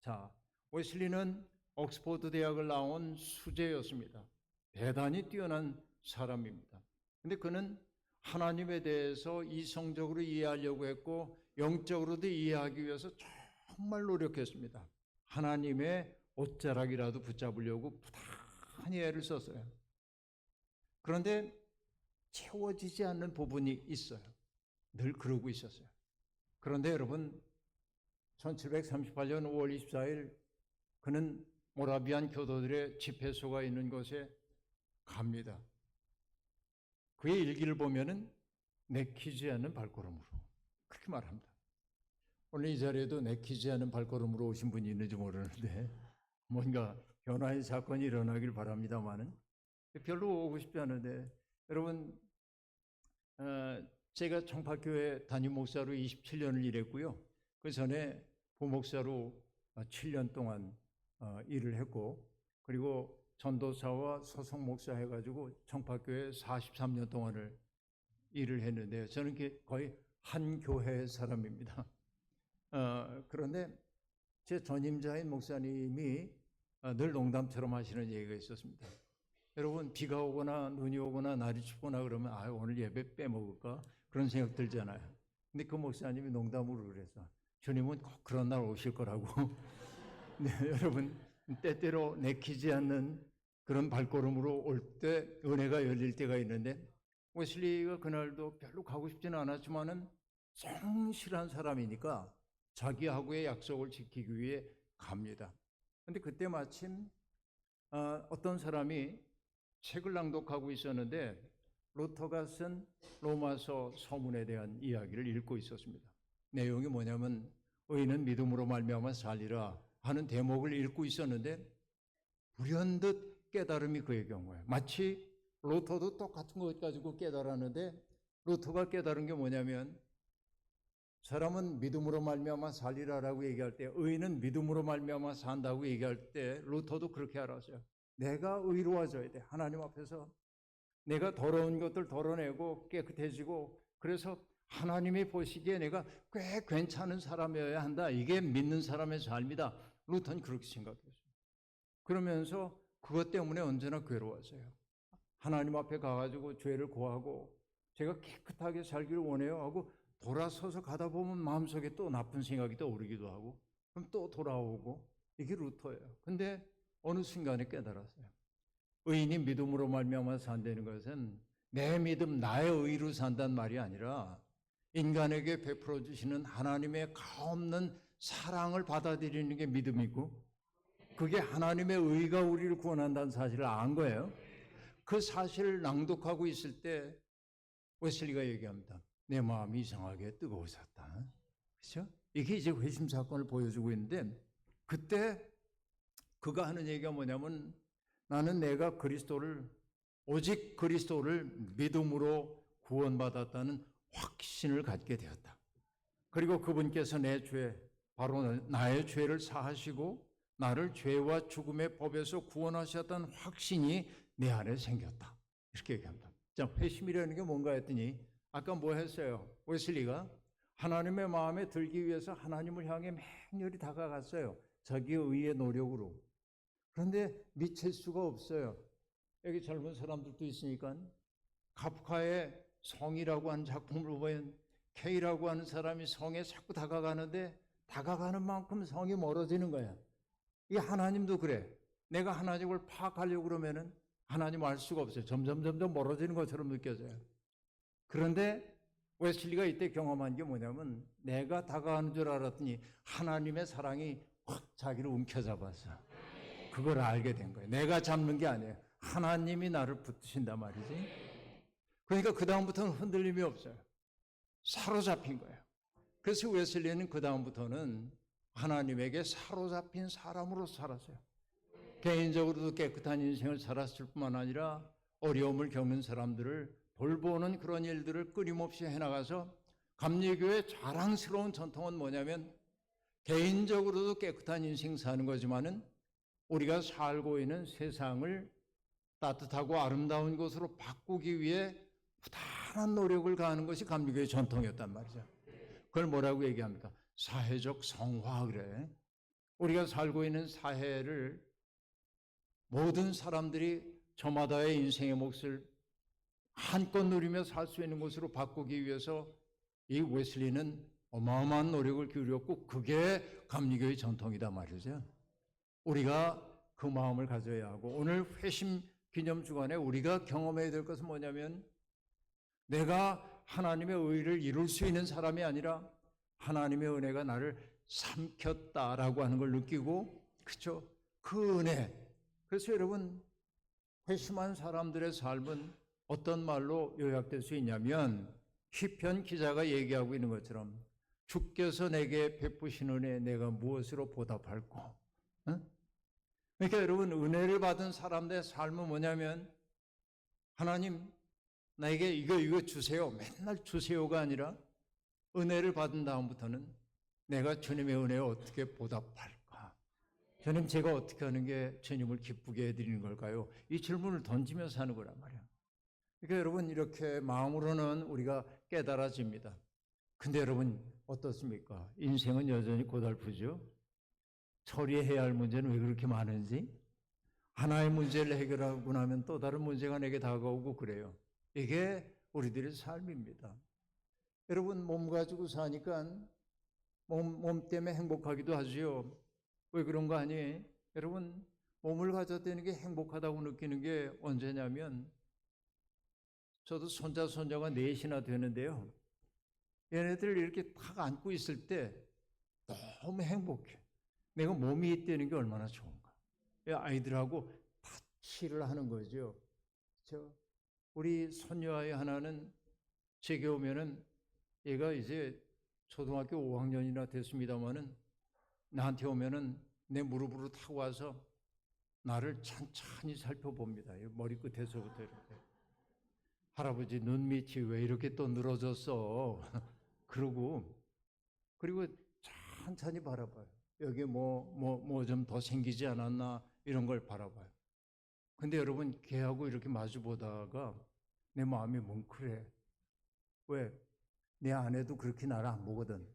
자, 웨슬리는 옥스퍼드 대학을 나온 수재였습니다. 대단히 뛰어난 사람입니다. 근데 그는 하나님에 대해서 이성적으로 이해하려고 했고 영적으로도 이해하기 위해서 정말 노력했습니다. 하나님의 옷자락이라도 붙잡으려고 부단히 애를 썼어요. 그런데 채워지지 않는 부분이 있어요. 늘 그러고 있었어요. 그런데 여러분, 1738년 5월 24일 그는 모라비안 교도들의 집회소가 있는 곳에 갑니다. 그의 일기를 보면은 내키지 않는 발걸음으로 그렇게 말합니다. 오늘 이 자리에도 내키지 않는 발걸음으로 오신 분이 있는지 모르는데 뭔가 변화의 사건이 일어나길 바랍니다만은 별로 오고 싶지 않은데 여러분, 제가 청파교회 담임 목사로 27년을 일했고요. 그 전에 부목사로 7년 동안 일을 했고, 그리고 전도사와 소속 목사 해가지고 청파교회 43년 동안을 일을 했는데 저는 거의 한 교회의 사람입니다. 그런데 제 전임자인 목사님이 늘 농담처럼 하시는 얘기가 있었습니다. 여러분, 비가 오거나 눈이 오거나 날이 춥거나 그러면 오늘 예배 빼먹을까? 그런 생각 들잖아요. 근데 그 목사님이 농담으로 그랬어. 주님은 꼭 그런 날 오실 거라고. 네, 여러분, 때때로 내키지 않는 그런 발걸음으로 올 때 은혜가 열릴 때가 있는데 웨슬리가 그날도 별로 가고 싶지는 않았지만은 성실한 사람이니까 자기하고의 약속을 지키기 위해 갑니다. 근데 그때 마침 어떤 사람이 책을 낭독하고 있었는데 루터가 쓴 로마서 서문에 대한 이야기를 읽고 있었습니다. 내용이 뭐냐면 의인은 믿음으로 말미암아 살리라 하는 대목을 읽고 있었는데 불현듯 깨달음이 그에게 온 거예요. 마치 루터도 똑같은 것 가지고 깨달았는데 루터가 깨달은 게 뭐냐면 사람은 믿음으로 말미암아 살리라라고 얘기할 때 의인은 믿음으로 말미암아 산다고 얘기할 때 루터도 그렇게 알았어요. 내가 의로워져야 돼. 하나님 앞에서 내가 더러운 것들 덜어내고 깨끗해지고 그래서 하나님이 보시기에 내가 꽤 괜찮은 사람이어야 한다. 이게 믿는 사람의 삶이다. 루터는 그렇게 생각했어요. 그러면서 그것 때문에 언제나 괴로웠어요. 하나님 앞에 가가지고 죄를 고하고 제가 깨끗하게 살기를 원해요 하고 돌아서서 가다 보면 마음속에 또 나쁜 생각이 떠오르기도 하고 그럼 또 돌아오고 이게 루터예요. 근데 어느 순간에 깨달았어요. 의인이 믿음으로 말미암아 산다는 것은 내 믿음, 나의 의로 산단 말이 아니라 인간에게 베풀어 주시는 하나님의 가없는 사랑을 받아들이는 게 믿음이고 그게 하나님의 의가 우리를 구원한다는 사실을 안 거예요. 그 사실을 낭독하고 있을 때 웨슬리가 얘기합니다. 내 마음이 이상하게 뜨거워졌다. 그렇죠? 이게 이제 회심 사건을 보여주고 있는데 그때 그가 하는 얘기가 뭐냐면 나는 내가 오직 그리스도를 믿음으로 구원받았다는 확신을 갖게 되었다. 그리고 그분께서 내 죄, 바로 나의 죄를 사하시고 나를 죄와 죽음의 법에서 구원하셨다는 확신이 내 안에 생겼다. 이렇게 얘기합니다. 자, 회심이라는 게 뭔가 했더니 아까 뭐 했어요? 웨슬리가 하나님의 마음에 들기 위해서 하나님을 향해 맹렬히 다가갔어요. 자기의 의의 노력으로. 그런데 미칠 수가 없어요. 여기 젊은 사람들도 있으니까 카프카의 성이라고 하는 작품을 보면 K라고 하는 사람이 성에 자꾸 다가가는데 다가가는 만큼 성이 멀어지는 거야. 이 하나님도 그래. 내가 하나님을 파악하려고 그러면은 하나님 알 수가 없어요. 점점 멀어지는 것처럼 느껴져요. 그런데 웨슬리가 이때 경험한 게 뭐냐면 내가 다가가는 줄 알았더니 하나님의 사랑이 확 자기를 움켜잡았어. 그걸 알게 된 거예요. 내가 잡는 게 아니에요. 하나님이 나를 붙드신단 말이지. 그러니까 그 다음부터는 흔들림이 없어요. 사로잡힌 거예요. 그래서 웨슬리는 그 다음부터는 하나님에게 사로잡힌 사람으로 살았어요. 개인적으로도 깨끗한 인생을 살았을 뿐만 아니라 어려움을 겪는 사람들을 돌보는 그런 일들을 끊임없이 해나가서 감리교의 자랑스러운 전통은 뭐냐면 개인적으로도 깨끗한 인생 사는 거지만은 우리가 살고 있는 세상을 따뜻하고 아름다운 곳으로 바꾸기 위해 부단한 노력을 가하는 것이 감리교의 전통이었단 말이죠. 그걸 뭐라고 얘기합니까? 사회적 성화 그래. 우리가 살고 있는 사회를 모든 사람들이 저마다의 인생의 몫을 한껏 누리며 살 수 있는 곳으로 바꾸기 위해서 이 웨슬리는 어마어마한 노력을 기울였고 그게 감리교의 전통이다 말이죠. 우리가 그 마음을 가져야 하고 오늘 회심 기념 주간에 우리가 경험해야 될 것은 뭐냐면 내가 하나님의 의를 이룰 수 있는 사람이 아니라 하나님의 은혜가 나를 삼켰다라고 하는 걸 느끼고 그렇죠? 그 은혜. 그래서 여러분 회심한 사람들의 삶은 어떤 말로 요약될 수 있냐면 시편 기자가 얘기하고 있는 것처럼 주께서 내게 베푸신 은혜에 내가 무엇으로 보답할꼬? 응? 그러니까 여러분 은혜를 받은 사람들의 삶은 뭐냐면 하나님 나에게 이거 주세요. 맨날 주세요가 아니라 은혜를 받은 다음부터는 내가 주님의 은혜에 어떻게 보답할까? 주님 제가 어떻게 하는 게 주님을 기쁘게 해드리는 걸까요? 이 질문을 던지면서 하는 거란 말이야. 그러니까 여러분 이렇게 마음으로는 우리가 깨달아집니다. 근데 여러분 어떻습니까? 인생은 여전히 고달프죠? 처리해야 할 문제는 왜 그렇게 많은지? 하나의 문제를 해결하고 나면 또 다른 문제가 내게 다가오고 그래요. 이게 우리들의 삶입니다. 여러분 몸 가지고 사니까 몸 때문에 행복하기도 하지요. 왜 그런 거 아니에요? 여러분 몸을 가졌다는 게 행복하다고 느끼는 게 언제냐면 저도 손자가 넷이나 되는데요. 얘네들 이렇게 탁 안고 있을 때 너무 행복해. 내가 몸이 있다는 게 얼마나 좋은가. 아이들하고 다 시를 하는 거죠. 우리 손녀아이 하나는 제게 오면은 얘가 이제 초등학교 5학년이나 됐습니다마는 나한테 오면은 내 무릎으로 타고 와서 나를 천천히 살펴봅니다. 머리끝에서부터 이렇게. 할아버지 눈 밑이 왜 이렇게 또 늘어졌어? 그리고 천천히 바라봐요. 여기 뭐 좀 더 생기지 않았나 이런 걸 바라봐요. 근데 여러분 걔하고 이렇게 마주 보다가 내 마음이 뭉클해. 왜? 내 아내도 그렇게 나를 안 보거든.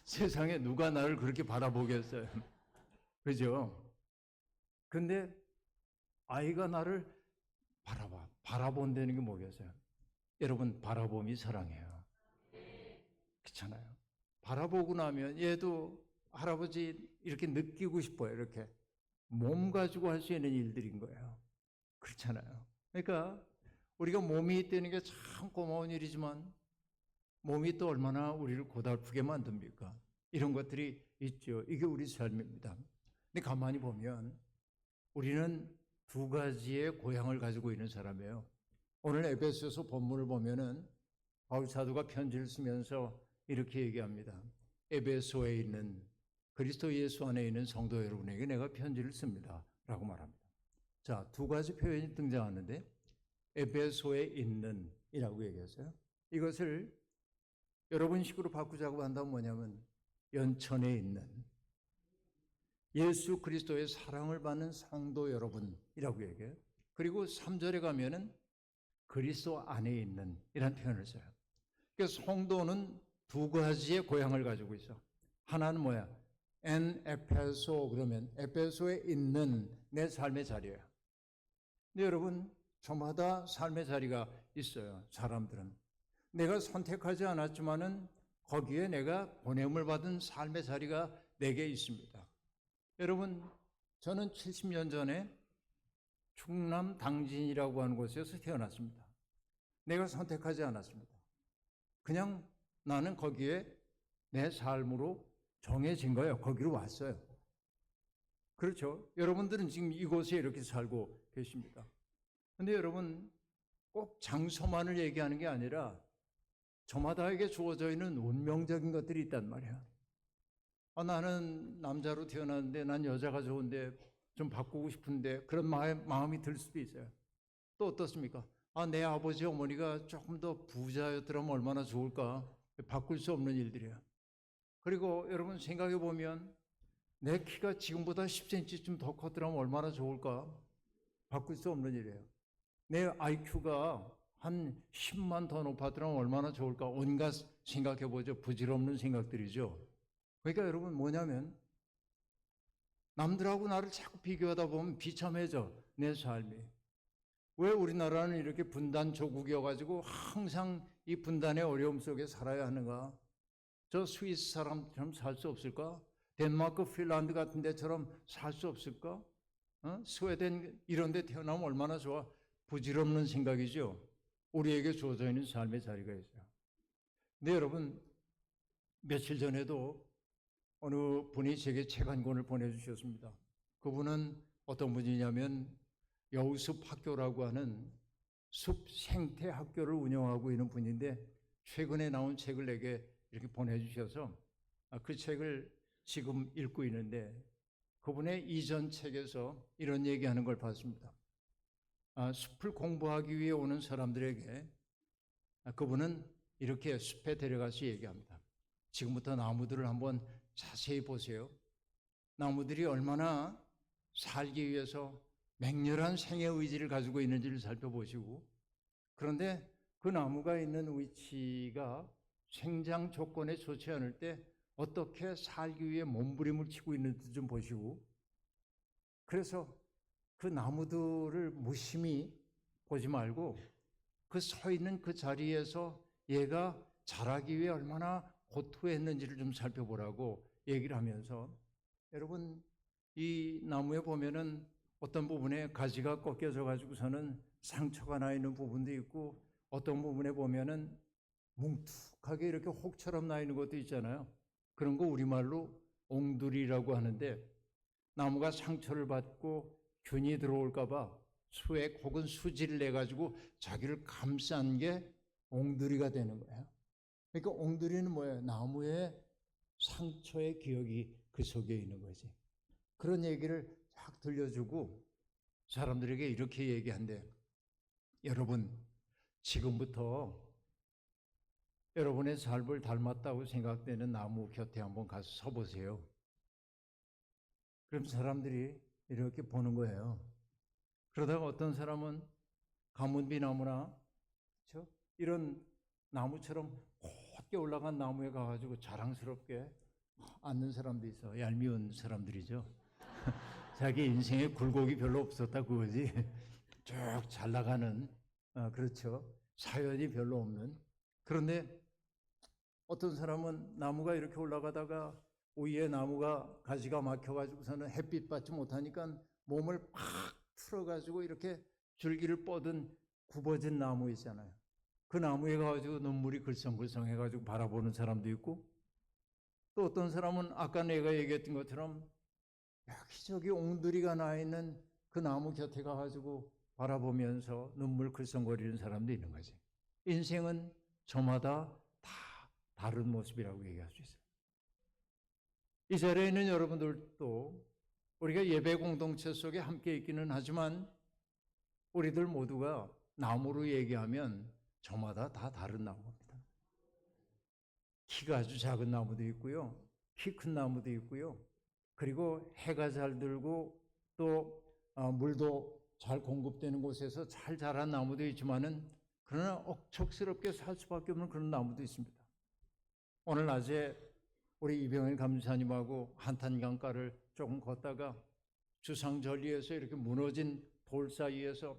세상에 누가 나를 그렇게 바라보겠어요. 그죠? 근데 아이가 나를 바라본다는 게 뭐겠어요? 여러분 바라봄이 사랑이에요. 그렇잖아요. 바라보고 나면 얘도 할아버지 이렇게 느끼고 싶어요. 이렇게 몸 가지고 할 수 있는 일들인 거예요. 그렇잖아요. 그러니까 우리가 몸이 있다는 게 참 고마운 일이지만 몸이 또 얼마나 우리를 고달프게 만듭니까? 이런 것들이 있죠. 이게 우리 삶입니다. 근데 가만히 보면 우리는 두 가지의 고향을 가지고 있는 사람이에요. 오늘 에베소서 본문을 보면은 바울 사도가 편지를 쓰면서 이렇게 얘기합니다. 에베소에 있는 그리스도 예수 안에 있는 성도 여러분에게 내가 편지를 씁니다. 라고 말합니다. 자, 두 가지 표현이 등장하는데 에베소에 있는 이라고 얘기했어요. 이것을 여러분식으로 바꾸자고 한다면 뭐냐면 연천에 있는 예수 그리스도의 사랑을 받는 성도 여러분이라고 얘기해요. 그리고 3절에 가면은 그리스도 안에 있는 이런 표현을 써요. 그래서 성도는 두 가지의 고향을 가지고 있어. 하나는 뭐야? 엔 에페소 그러면 에페소에 있는 내 삶의 자리예요. 근데 여러분 저마다 삶의 자리가 있어요. 사람들은 내가 선택하지 않았지만은 거기에 내가 보냄을 받은 삶의 자리가 내게 있습니다. 여러분 저는 70년 전에 충남 당진이라고 하는 곳에서 태어났습니다. 내가 선택하지 않았습니다. 그냥 나는 거기에 내 삶으로 정해진 거예요. 거기로 왔어요. 그렇죠? 여러분들은 지금 이곳에 이렇게 살고 계십니다. 근데 여러분 꼭 장소만을 얘기하는 게 아니라 저마다에게 주어져 있는 운명적인 것들이 있단 말이야. 나는 남자로 태어났는데 난 여자가 좋은데 좀 바꾸고 싶은데 그런 마음이 들 수도 있어요. 또 어떻습니까? 내 아버지 어머니가 조금 더 부자였더라면 얼마나 좋을까. 바꿀 수 없는 일들이야. 그리고 여러분 생각해 보면 내 키가 지금보다 10cm쯤 더 컸더라면 얼마나 좋을까. 바꿀 수 없는 일이에요. 내 IQ가 한 10만 더 높았더라면 얼마나 좋을까. 온갖 생각해 보죠. 부질없는 생각들이죠. 그러니까 여러분 뭐냐면 남들하고 나를 자꾸 비교하다 보면 비참해져. 내 삶이. 왜 우리나라는 이렇게 분단 조국이어가지고 항상 이 분단의 어려움 속에 살아야 하는가? 저 스위스 사람처럼 살 수 없을까? 덴마크, 핀란드 같은 데처럼 살 수 없을까? 스웨덴 이런 데 태어나면 얼마나 좋아? 부질없는 생각이죠. 우리에게 주어져 있는 삶의 자리가 있어요. 근데 여러분 며칠 전에도 어느 분이 제게 책 한 권을 보내주셨습니다. 그분은 어떤 분이냐면 여우숲학교라고 하는 숲 생태 학교를 운영하고 있는 분인데 최근에 나온 책을 내게 이렇게 보내주셔서 그 책을 지금 읽고 있는데 그분의 이전 책에서 이런 얘기하는 걸 봤습니다. 숲을 공부하기 위해 오는 사람들에게 그분은 이렇게 숲에 데려가서 얘기합니다. 지금부터 나무들을 한번 자세히 보세요. 나무들이 얼마나 살기 위해서 맹렬한 생의 의지를 가지고 있는지를 살펴보시고 그런데 그 나무가 있는 위치가 생장 조건에 좋지 않을 때 어떻게 살기 위해 몸부림을 치고 있는지 좀 보시고 그래서 그 나무들을 무심히 보지 말고 그 서 있는 그 자리에서 얘가 자라기 위해 얼마나 고투했는지를 좀 살펴보라고 얘기를 하면서 여러분 이 나무에 보면은 어떤 부분에 가지가 꺾여져 가지고서는 상처가 나 있는 부분도 있고 어떤 부분에 보면은 뭉툭하게 이렇게 혹처럼 나 있는 것도 있잖아요. 그런 거 우리말로 옹두리라고 하는데 나무가 상처를 받고 균이 들어올까봐 수액 혹은 수지를 내가지고 자기를 감싼 게 옹두리가 되는 거예요. 그러니까 옹두리는 뭐예요? 나무의 상처의 기억이 그 속에 있는 거지. 그런 얘기를 쫙 들려주고 사람들에게 이렇게 얘기한대. 여러분, 지금부터 여러분의 삶을 닮았다고 생각되는 나무 곁에 한번 가서 서보세요. 그럼 사람들이 이렇게 보는 거예요. 그러다가 어떤 사람은 가문비 나무나 그렇죠? 이런 나무처럼 곧게 올라간 나무에 가가지고 자랑스럽게 앉는 사람도 있어. 얄미운 사람들이죠. 자기 인생에 굴곡이 별로 없었다 그거지. 쭉 잘 나가는 그렇죠. 사연이 별로 없는. 그런데 어떤 사람은 나무가 이렇게 올라가다가 위에 나무가 가지가 막혀가지고서는 햇빛 받지 못하니까 몸을 팍 틀어가지고 이렇게 줄기를 뻗은 굽어진 나무 있잖아요. 그 나무에 가가지고 눈물이 글썽글썽 해가지고 바라보는 사람도 있고, 또 어떤 사람은 아까 내가 얘기했던 것처럼 여기저기 옹두리가 나 있는 그 나무 곁에 가가지고 바라보면서 눈물 글썽거리는 사람도 있는 거지. 인생은 저마다 다 다른 모습이라고 얘기할 수 있어요. 이 자리에 있는 여러분들도 우리가 예배 공동체 속에 함께 있기는 하지만 우리들 모두가 나무로 얘기하면 저마다 다 다른 나무입니다. 키가 아주 작은 나무도 있고요. 키 큰 나무도 있고요. 그리고 해가 잘 들고 또 물도 잘 공급되는 곳에서 잘 자란 나무도 있지만은 그러나 억척스럽게 살 수밖에 없는 그런 나무도 있습니다. 오늘 낮에 우리 이병일 감사님하고 한탄강가를 조금 걷다가 주상절리에서 이렇게 무너진 돌 사이에서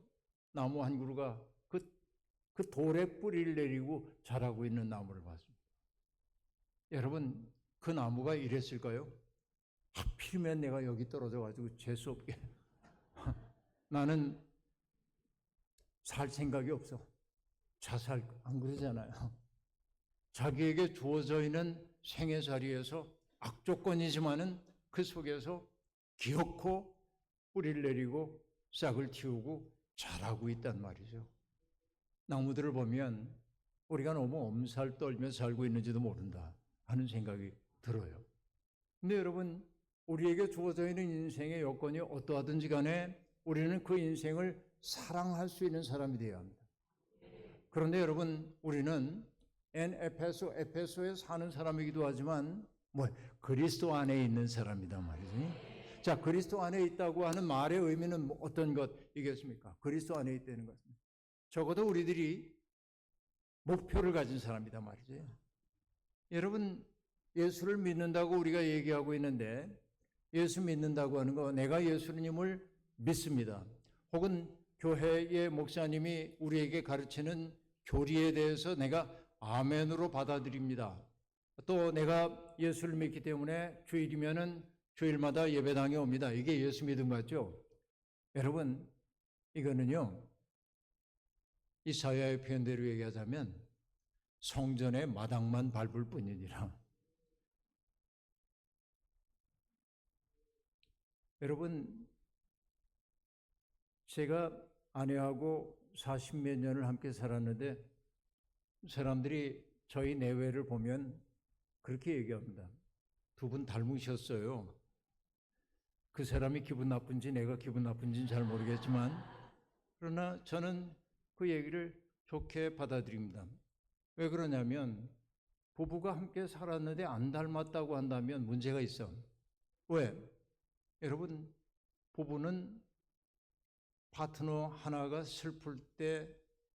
나무 한 그루가 그 돌에 뿌리를 내리고 자라고 있는 나무를 봤습니다. 여러분, 그 나무가 이랬을까요? 하필이면 내가 여기 떨어져가지고 재수없게 나는 살 생각이 없어. 자살 안 그러잖아요. 자기에게 주어져 있는 생의 자리에서 악조건이지만은 그 속에서 기어코 뿌리를 내리고 싹을 틔우고 자라고 있단 말이죠. 나무들을 보면 우리가 너무 엄살 떨며 살고 있는지도 모른다 하는 생각이 들어요. 근데 여러분, 우리에게 주어져 있는 인생의 여건이 어떠하든지 간에 우리는 그 인생을 사랑할 수 있는 사람이 되어야 합니다. 그런데 여러분, 우리는 에페소에 사는 사람이기도 하지만 그리스도 안에 있는 사람이단 말이지. 자, 그리스도 안에 있다고 하는 말의 의미는 어떤 것이겠습니까? 그리스도 안에 있다는 것은 적어도 우리들이 목표를 가진 사람이단 말이지. 여러분, 예수를 믿는다고 우리가 얘기하고 있는데 예수 믿는다고 하는 거, 내가 예수님을 믿습니다. 혹은 교회의 목사님이 우리에게 가르치는 교리에 대해서 내가 아멘으로 받아들입니다. 또 내가 예수를 믿기 때문에 주일이면은 주일마다 예배당에 옵니다. 이게 예수 믿음 같죠? 여러분, 이거는요, 이사야의 표현대로 얘기하자면 성전의 마당만 밟을 뿐이니라. 여러분, 제가 아내하고 40몇 년을 함께 살았는데 사람들이 저희 내외를 보면 그렇게 얘기합니다. 두 분 닮으셨어요. 그 사람이 기분 나쁜지 내가 기분 나쁜지는 잘 모르겠지만 그러나 저는 그 얘기를 좋게 받아들입니다. 왜 그러냐면 부부가 함께 살았는데 안 닮았다고 한다면 문제가 있어. 왜? 여러분, 부부는 파트너 하나가 슬플 때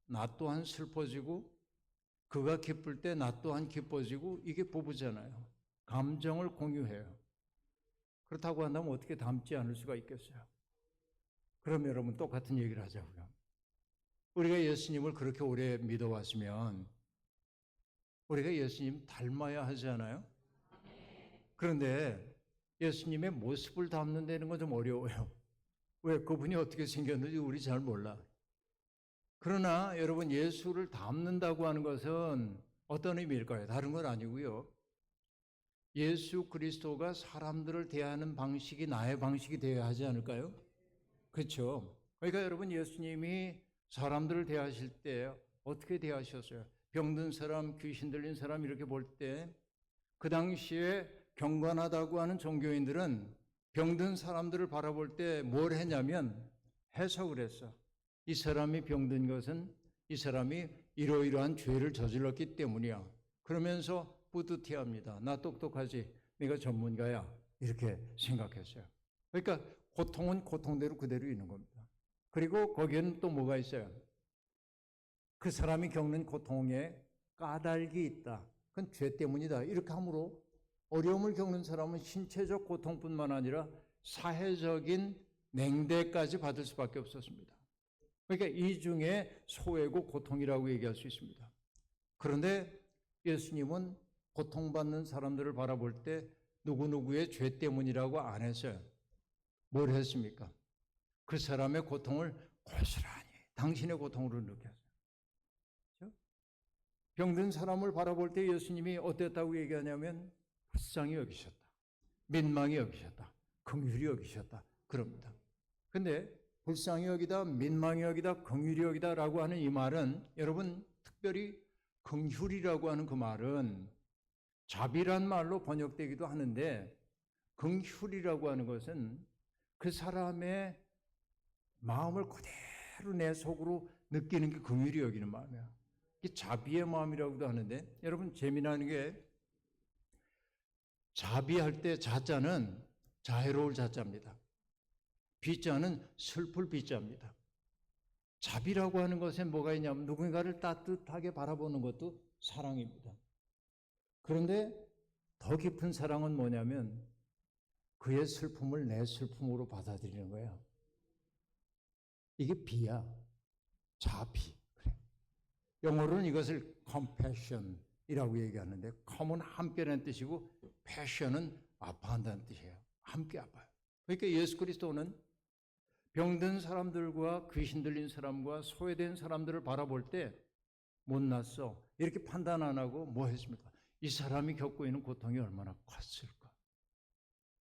나 또한 슬퍼지고 그가 기쁠 때 나 또한 기뻐지고 이게 부부잖아요. 감정을 공유해요. 그렇다고 한다면 어떻게 닮지 않을 수가 있겠어요? 그럼 여러분 똑같은 얘기를 하자고요. 우리가 예수님을 그렇게 오래 믿어왔으면 우리가 예수님 닮아야 하지 않아요? 그런데 예수님의 모습을 닮는 데는 건 좀 어려워요. 왜? 그분이 어떻게 생겼는지 우리 잘 몰라. 그러나 여러분, 예수를 닮는다고 하는 것은 어떤 의미일까요? 다른 건 아니고요. 예수 그리스도가 사람들을 대하는 방식이 나의 방식이 되어야 하지 않을까요? 그렇죠. 그러니까 여러분, 예수님이 사람들을 대하실 때 어떻게 대하셨어요? 병든 사람, 귀신 들린 사람 이렇게 볼 때 그 당시에 경건하다고 하는 종교인들은 병든 사람들을 바라볼 때 뭘 했냐면 해석을 했어. 이 사람이 병든 것은 이 사람이 이러이러한 죄를 저질렀기 때문이야. 그러면서 뿌듯해합니다. 나 똑똑하지, 내가 전문가야, 이렇게 생각했어요. 그러니까 고통은 고통대로 그대로 있는 겁니다. 그리고 거기에는 또 뭐가 있어요? 그 사람이 겪는 고통에 까닭이 있다. 그건 죄 때문이다. 이렇게 함으로 어려움을 겪는 사람은 신체적 고통뿐만 아니라 사회적인 냉대까지 받을 수밖에 없었습니다. 그러니까 이 중에 소외고 고통이라고 얘기할 수 있습니다. 그런데 예수님은 고통받는 사람들을 바라볼 때 누구누구의 죄 때문이라고 안 했어요. 뭘 했습니까? 그 사람의 고통을 고스란히 당신의 고통으로 느꼈어요. 그렇죠? 병든 사람을 바라볼 때 예수님이 어땠다고 얘기하냐면 불쌍히 여기셨다, 민망히 여기셨다, 긍휼히 여기셨다 그럽니다. 근데 불쌍히 여기다, 민망히 여기다, 긍휼히 여기다라고 하는 이 말은, 여러분, 특별히 긍휼이라고 하는 그 말은 자비란 말로 번역되기도 하는데, 긍휼이라고 하는 것은 그 사람의 마음을 그대로 내 속으로 느끼는 게 긍휼히 여기는 마음이야. 이게 자비의 마음이라고도 하는데, 여러분, 재미나는 게 자비할 때 자자는 자애로울 자자입니다. 비자는 슬플 비자입니다. 자비라고 하는 것에 뭐가 있냐면 누군가를 따뜻하게 바라보는 것도 사랑입니다. 그런데 더 깊은 사랑은 뭐냐면 그의 슬픔을 내 슬픔으로 받아들이는 거예요. 이게 비야. 자비. 그래. 영어로는 이것을 compassion이라고 얘기하는데, com은 함께라는 뜻이고 passion은 아파한다는 뜻이에요. 함께 아파요. 그러니까 예수 그리스도는 병든 사람들과 귀신 들린 사람과 소외된 사람들을 바라볼 때 못났어, 이렇게 판단 안 하고 뭐 했습니까? 이 사람이 겪고 있는 고통이 얼마나 컸을까.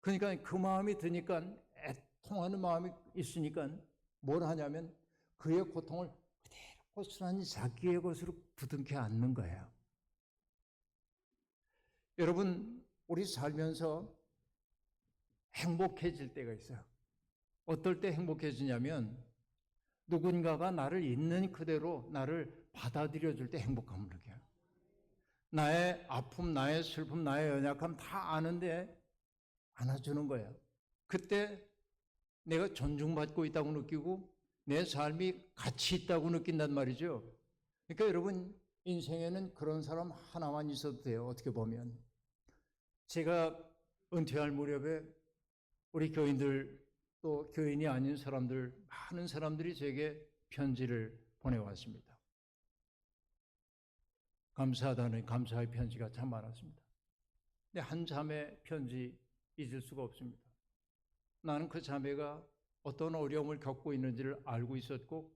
그러니까 그 마음이 드니까, 애통하는 마음이 있으니까 뭘 하냐면 그의 고통을 그대로 고스란히 자기의 것으로 부둥켜 안는 거예요. 여러분, 우리 살면서 행복해질 때가 있어요. 어떨 때 행복해지냐면 누군가가 나를 있는 그대로 나를 받아들여 줄 때 행복감을 느껴요. 나의 아픔, 나의 슬픔, 나의 연약함 다 아는데 안아주는 거예요. 그때 내가 존중받고 있다고 느끼고 내 삶이 가치 있다고 느낀단 말이죠. 그러니까 여러분, 인생에는 그런 사람 하나만 있어도 돼요. 어떻게 보면 제가 은퇴할 무렵에 우리 교인들, 또 교인이 아닌 사람들, 많은 사람들이 제게 편지를 보내왔습니다. 감사하다는 감사의 편지가 참 많았습니다. 근데 한 자매 편지 잊을 수가 없습니다. 나는 그 자매가 어떤 어려움을 겪고 있는지를 알고 있었고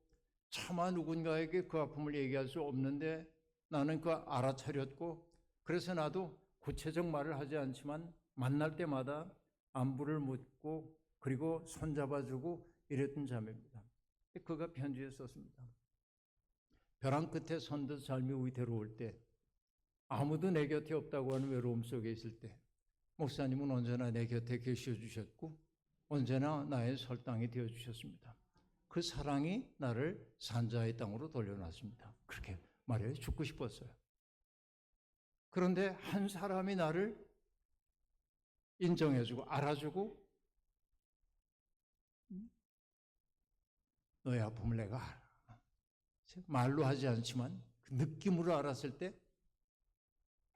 차마 누군가에게 그 아픔을 얘기할 수 없는데 나는 그걸 알아차렸고, 그래서 나도 구체적 말을 하지 않지만 만날 때마다 안부를 묻고 그리고 손잡아주고 이랬던 자매입니다. 그가 편지에 썼습니다. 벼랑 끝에 선 듯 삶이 위태로울 때, 아무도 내 곁에 없다고 하는 외로움 속에 있을 때 목사님은 언제나 내 곁에 계셔주셨고 언제나 나의 설당이 되어주셨습니다. 그 사랑이 나를 산자의 땅으로 돌려놨습니다. 그렇게 말해요. 죽고 싶었어요. 그런데 한 사람이 나를 인정해주고 알아주고, 너의 아픔을 내가 알아. 말로 하지 않지만 그 느낌으로 알았을 때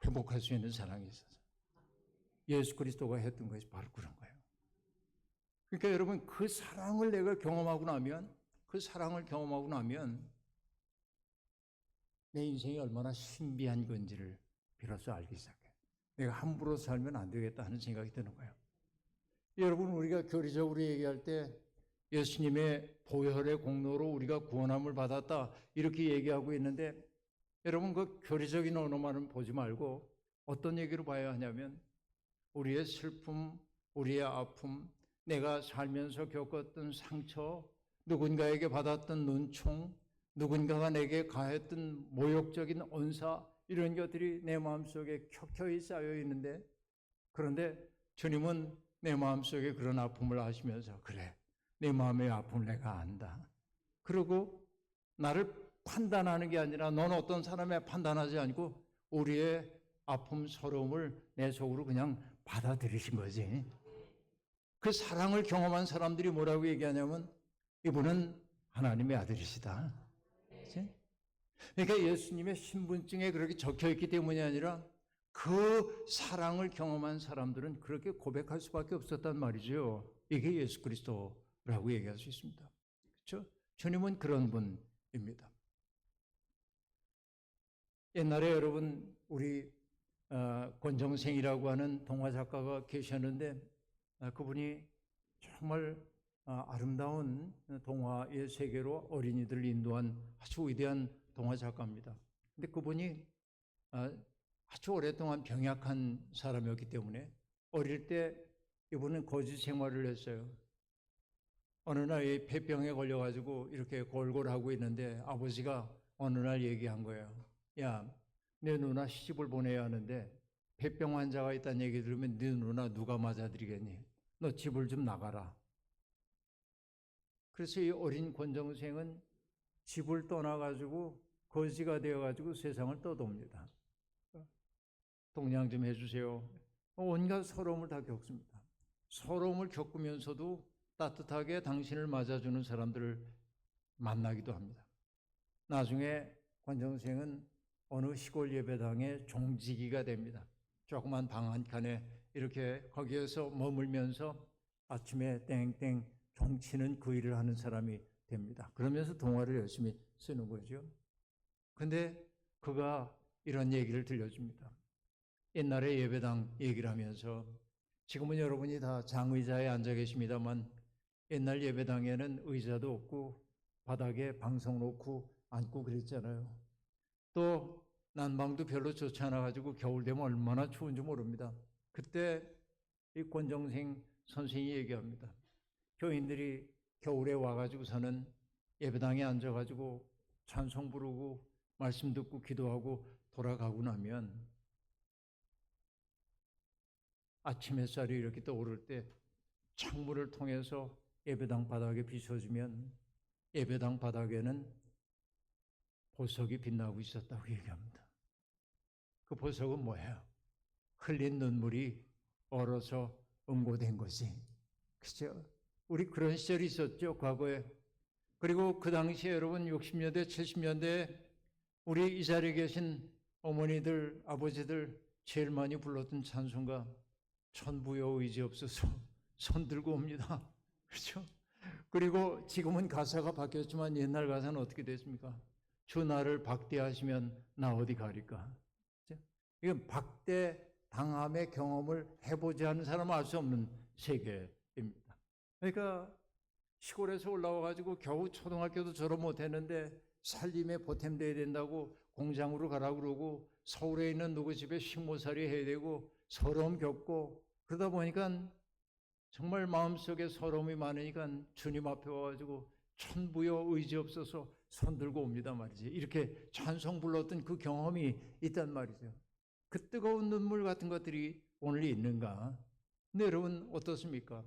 회복할 수 있는 사랑이 있어서 예수 그리스도가 했던 것이 바로 그런 거예요. 그러니까 여러분, 그 사랑을 내가 경험하고 나면, 그 사랑을 경험하고 나면 내 인생이 얼마나 신비한 건지를 비로소 알기 시작해요. 내가 함부로 살면 안 되겠다 하는 생각이 드는 거예요. 여러분, 우리가 교리적으로 얘기할 때 예수님의 보혈의 공로로 우리가 구원함을 받았다 이렇게 얘기하고 있는데, 여러분 그 교리적인 언어만은 보지 말고 어떤 얘기로 봐야 하냐면 우리의 슬픔, 우리의 아픔, 내가 살면서 겪었던 상처, 누군가에게 받았던 눈총, 누군가가 내게 가했던 모욕적인 언사, 이런 것들이 내 마음속에 켜켜이 쌓여 있는데, 그런데 주님은 내 마음속에 그런 아픔을 아시면서 그래, 내 마음의 아픔을 내가 안다. 그리고 나를 판단하는 게 아니라 넌 어떤 사람에 판단하지 않고 우리의 아픔, 서러움을 내 속으로 그냥 받아들이신 거지. 그 사랑을 경험한 사람들이 뭐라고 얘기하냐면 이분은 하나님의 아들이시다. 그치? 그러니까 예수님의 신분증에 그렇게 적혀있기 때문이 아니라 그 사랑을 경험한 사람들은 그렇게 고백할 수밖에 없었단 말이죠. 이게 예수 그리스도라고 얘기할 수 있습니다. 그렇죠? 주님은 그런 분입니다. 옛날에 여러분 우리 권정생이라고 하는 동화 작가가 계셨는데 그분이 정말 아름다운 동화의 세계로 어린이들을 인도한 아주 위대한 동화 작가입니다. 근데 그분이 아주 오랫동안 병약한 사람이었기 때문에 어릴 때 이분은 거지 생활을 했어요. 어느 날 이 폐병에 걸려가지고 이렇게 골골하고 있는데 아버지가 어느 날 얘기한 거예요. 야, 내 누나 시집을 보내야 하는데 폐병 환자가 있다는 얘기 들으면 네 누나 누가 맞아들이겠니? 너 집을 좀 나가라. 그래서 이 어린 권정생은 집을 떠나가지고 거지가 되어가지고 세상을 떠돕니다. 동양 좀 해주세요. 온갖 서러움을 다 겪습니다. 서러움을 겪으면서도 따뜻하게 당신을 맞아주는 사람들을 만나기도 합니다. 나중에 권정생은 어느 시골 예배당의 종지기가 됩니다. 조그만 방 한 칸에 이렇게 거기에서 머물면서 아침에 땡땡 종치는 그 일을 하는 사람이 됩니다. 그러면서 동화를 열심히 쓰는 거죠. 근데 그가 이런 얘기를 들려줍니다. 옛날에 예배당 얘기를 하면서 지금은 여러분이 다 장의자에 앉아 계십니다만 옛날 예배당에는 의자도 없고 바닥에 방석 놓고 앉고 그랬잖아요. 또 난방도 별로 좋지 않아 가지고 겨울 되면 얼마나 추운지 모릅니다. 그때 이 권정생 선생이 얘기합니다. 교인들이 겨울에 와가지고서는 예배당에 앉아가지고 찬송 부르고 말씀 듣고 기도하고 돌아가고 나면 아침 햇살이 이렇게 떠오를 때 창문을 통해서 예배당 바닥에 비춰주면 예배당 바닥에는 보석이 빛나고 있었다고 얘기합니다. 그 보석은 뭐예요? 흘린 눈물이 얼어서 응고된 거지. 그죠? 우리 그런 시절이 있었죠, 과거에. 그리고 그 당시에 여러분 60년대, 70년대에 우리 이 자리에 계신 어머니들, 아버지들 제일 많이 불렀던 찬송가 천부여 의지 없어서 손 들고 옵니다. 그렇죠? 그리고 지금은 가사가 바뀌었지만 옛날 가사는 어떻게 됐습니까? 주 나를 박대하시면 나 어디 가리까? 그렇죠? 이건 박대 당함의 경험을 해보지 않은 사람은 알 수 없는 세계입니다. 그러니까 시골에서 올라와가지고 겨우 초등학교도 졸업 못했는데 살림에 보탬돼야 된다고 공장으로 가라고 그러고 서울에 있는 누구 집에 식모살이 해야 되고 서러움 겪고 그러다 보니까 정말 마음속에 서러움이 많으니까 주님 앞에 와가지고 천부여 의지 없어서 손 들고 옵니다 말이지. 이렇게 찬송 불렀던 그 경험이 있단 말이죠. 그 뜨거운 눈물 같은 것들이 오늘 있는가? 근데 여러분 어떻습니까?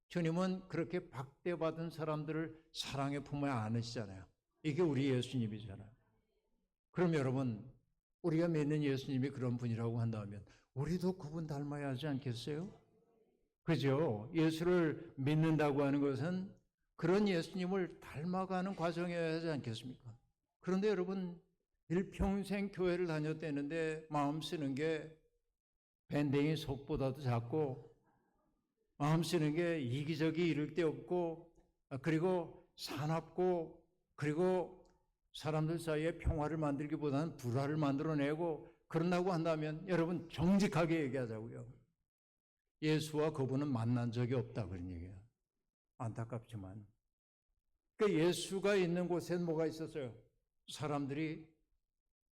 주님은 그렇게 박대받은 사람들을 사랑의 품에 안으시잖아요. 이게 우리 예수님이잖아요. 그럼 여러분 우리가 믿는 예수님이 그런 분이라고 한다면 우리도 그분 닮아야 하지 않겠어요? 그죠? 예수를 믿는다고 하는 것은 그런 예수님을 닮아가는 과정이어야 하지 않겠습니까? 그런데 여러분 일평생 교회를 다녔다는데 마음 쓰는 게 밴댕이 속보다도 작고 마음 쓰는 게 이기적이 이를 데 없고 그리고 사납고 그리고 사람들 사이에 평화를 만들기보다는 불화를 만들어내고 그런다고 한다면 여러분 정직하게 얘기하자고요. 예수와 그분은 만난 적이 없다 그런 얘기예요. 안타깝지만 그러니까 예수가 있는 곳엔 뭐가 있었어요? 사람들이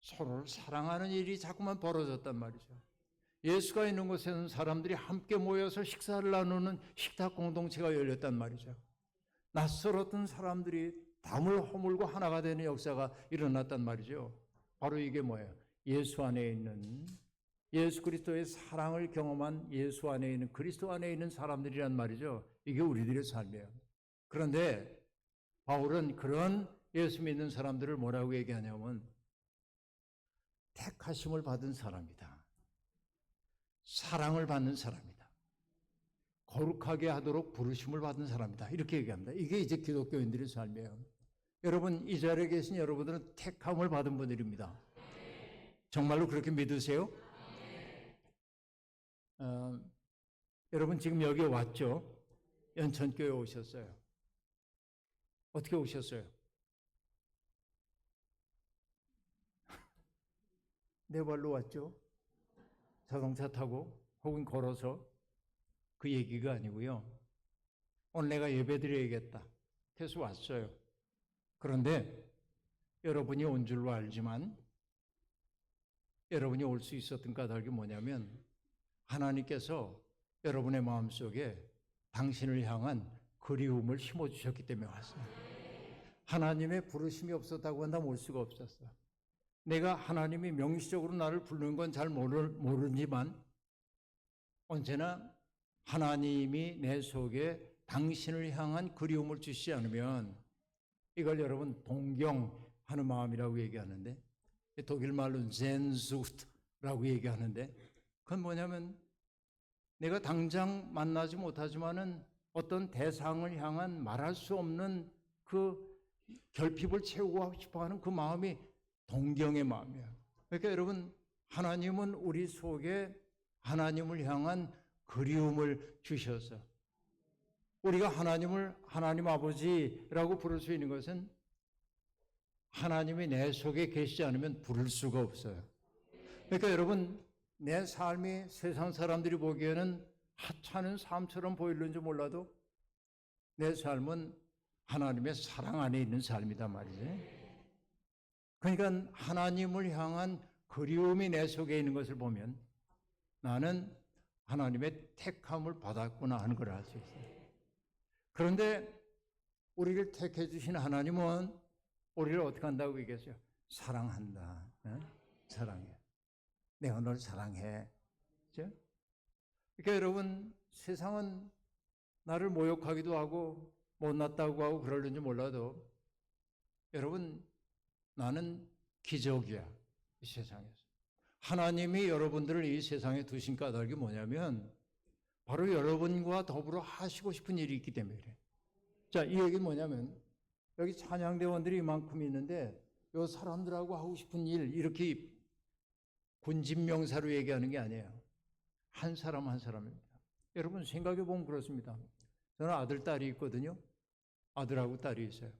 서로를 사랑하는 일이 자꾸만 벌어졌단 말이죠. 예수가 있는 곳에는 사람들이 함께 모여서 식사를 나누는 식탁 공동체가 열렸단 말이죠. 낯설었던 사람들이 담을 허물고 하나가 되는 역사가 일어났단 말이죠. 바로 이게 뭐예요? 예수 안에 있는, 예수 그리스도의 사랑을 경험한 예수 안에 있는, 그리스도 안에 있는 사람들이란 말이죠. 이게 우리들의 삶이에요. 그런데 바울은 그런 예수 믿는 사람들을 뭐라고 얘기하냐면 택하심을 받은 사람이다. 사랑을 받는 사람이다. 거룩하게 하도록 부르심을 받은 사람이다. 이렇게 얘기합니다. 이게 이제 기독교인들의 삶이에요. 여러분, 이 자리에 계신 여러분들은 택함을 받은 분들입니다. 정말로 그렇게 믿으세요? 여러분 지금 여기 왔죠? 연천교회 오셨어요. 어떻게 오셨어요? 네 발로 왔죠? 자동차 타고 혹은 걸어서. 그 얘기가 아니고요. 오늘 내가 예배 드려야겠다. 그래서 왔어요. 그런데 여러분이 온 줄로 알지만 여러분이 올 수 있었던 까닭이 뭐냐면 하나님께서 여러분의 마음속에 당신을 향한 그리움을 심어주셨기 때문에 왔어요. 하나님의 부르심이 없었다고 한다면 올 수가 없었어요. 내가 하나님이 명시적으로 나를 부르는 건 잘 모르지만 언제나 하나님이 내 속에 당신을 향한 그리움을 주시지 않으면 이걸 여러분 동경하는 마음이라고 얘기하는데 독일 말로 젠수트라고 얘기하는데 그건 뭐냐면 내가 당장 만나지 못하지만은 어떤 대상을 향한 말할 수 없는 그 결핍을 채우고 싶어하는 그 마음이 동경의 마음이에요. 그러니까 여러분 하나님은 우리 속에 하나님을 향한 그리움을 주셔서 우리가 하나님을 하나님 아버지라고 부를 수 있는 것은 하나님이 내 속에 계시지 않으면 부를 수가 없어요. 그러니까 여러분 내 삶이 세상 사람들이 보기에는 하찮은 삶처럼 보일는지 몰라도 내 삶은 하나님의 사랑 안에 있는 삶이다 말이죠. 그러니까 하나님을 향한 그리움이 내 속에 있는 것을 보면 나는 하나님의 택함을 받았구나 하는 걸 알 수 있어요. 그런데 우리를 택해 주신 하나님은 우리를 어떻게 한다고 얘기했어요? 사랑한다. 사랑해. 내가 널 사랑해. 그렇죠? 그러니까 여러분 세상은 나를 모욕하기도 하고 못났다고 하고 그러는지 몰라도 여러분 나는 기적이야. 이 세상에서. 하나님이 여러분들을 이 세상에 두신 까닭이 뭐냐면 바로 여러분과 더불어 하시고 싶은 일이 있기 때문에 그래요. 자, 이 얘기는 뭐냐면 여기 찬양대원들이 이만큼 있는데 이 사람들하고 하고 싶은 일 이렇게 군집명사로 얘기하는 게 아니에요. 한 사람 한 사람입니다. 여러분 생각해 보면 그렇습니다. 저는 아들, 딸이 있거든요. 아들하고 딸이 있어요.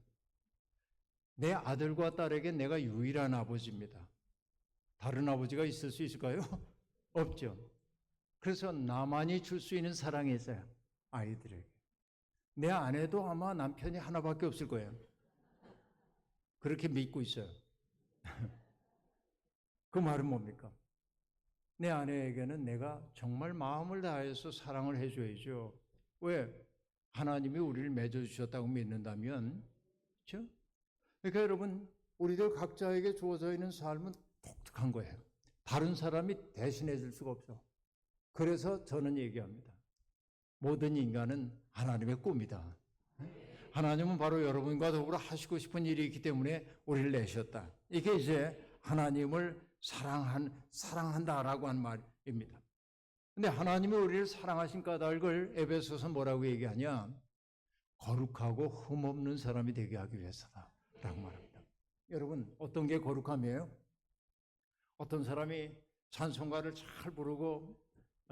내 아들과 딸에게 내가 유일한 아버지입니다. 다른 아버지가 있을 수 있을까요? 없죠. 그래서 나만이 줄 수 있는 사랑이 있어요. 아이들에게. 내 아내도 아마 남편이 하나밖에 없을 거예요. 그렇게 믿고 있어요. 그 말은 뭡니까? 내 아내에게는 내가 정말 마음을 다해서 사랑을 해줘야죠. 왜? 하나님이 우리를 맺어주셨다고 믿는다면, 그렇죠? 그러니까 여러분, 우리들 각자에게 주어져 있는 삶은 독특한 거예요. 다른 사람이 대신해 줄 수가 없어. 그래서 저는 얘기합니다. 모든 인간은 하나님의 꿈이다. 하나님은 바로 여러분과 더불어 하시고 싶은 일이 있기 때문에 우리를 내셨다. 이게 이제 하나님을 사랑한다라고 하는 말입니다. 근데 하나님이 우리를 사랑하신 까닭을 에베소서 뭐라고 얘기하냐? 거룩하고 흠없는 사람이 되게 하기 위해서다 라고 말합니다. 여러분 어떤 게 거룩함이에요? 어떤 사람이 찬송가를 잘 부르고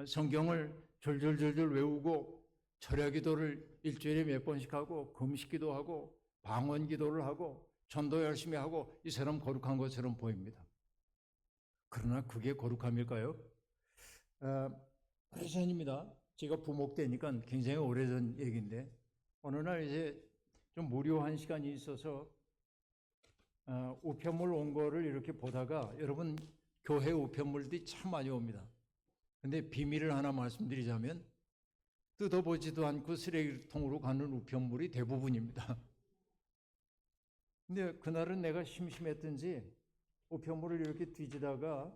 성경을 졸졸졸졸 외우고 철야기도를 일주일에 몇 번씩 하고 금식기도 하고 방언기도를 하고 전도 열심히 하고 이 사람 거룩한 것처럼 보입니다. 그러나 그게 거룩함일까요? 오래전입니다. 제가 부목 때니까 굉장히 오래전 얘기인데 어느 날 이제 좀 무료한 시간이 있어서 우편물 온 거를 이렇게 보다가 여러분 교회 우편물들이 참 많이 옵니다. 근데 비밀을 하나 말씀드리자면 뜯어보지도 않고 쓰레기통으로 가는 우편물이 대부분입니다. 근데 그날은 내가 심심했던지 우편물을 이렇게 뒤지다가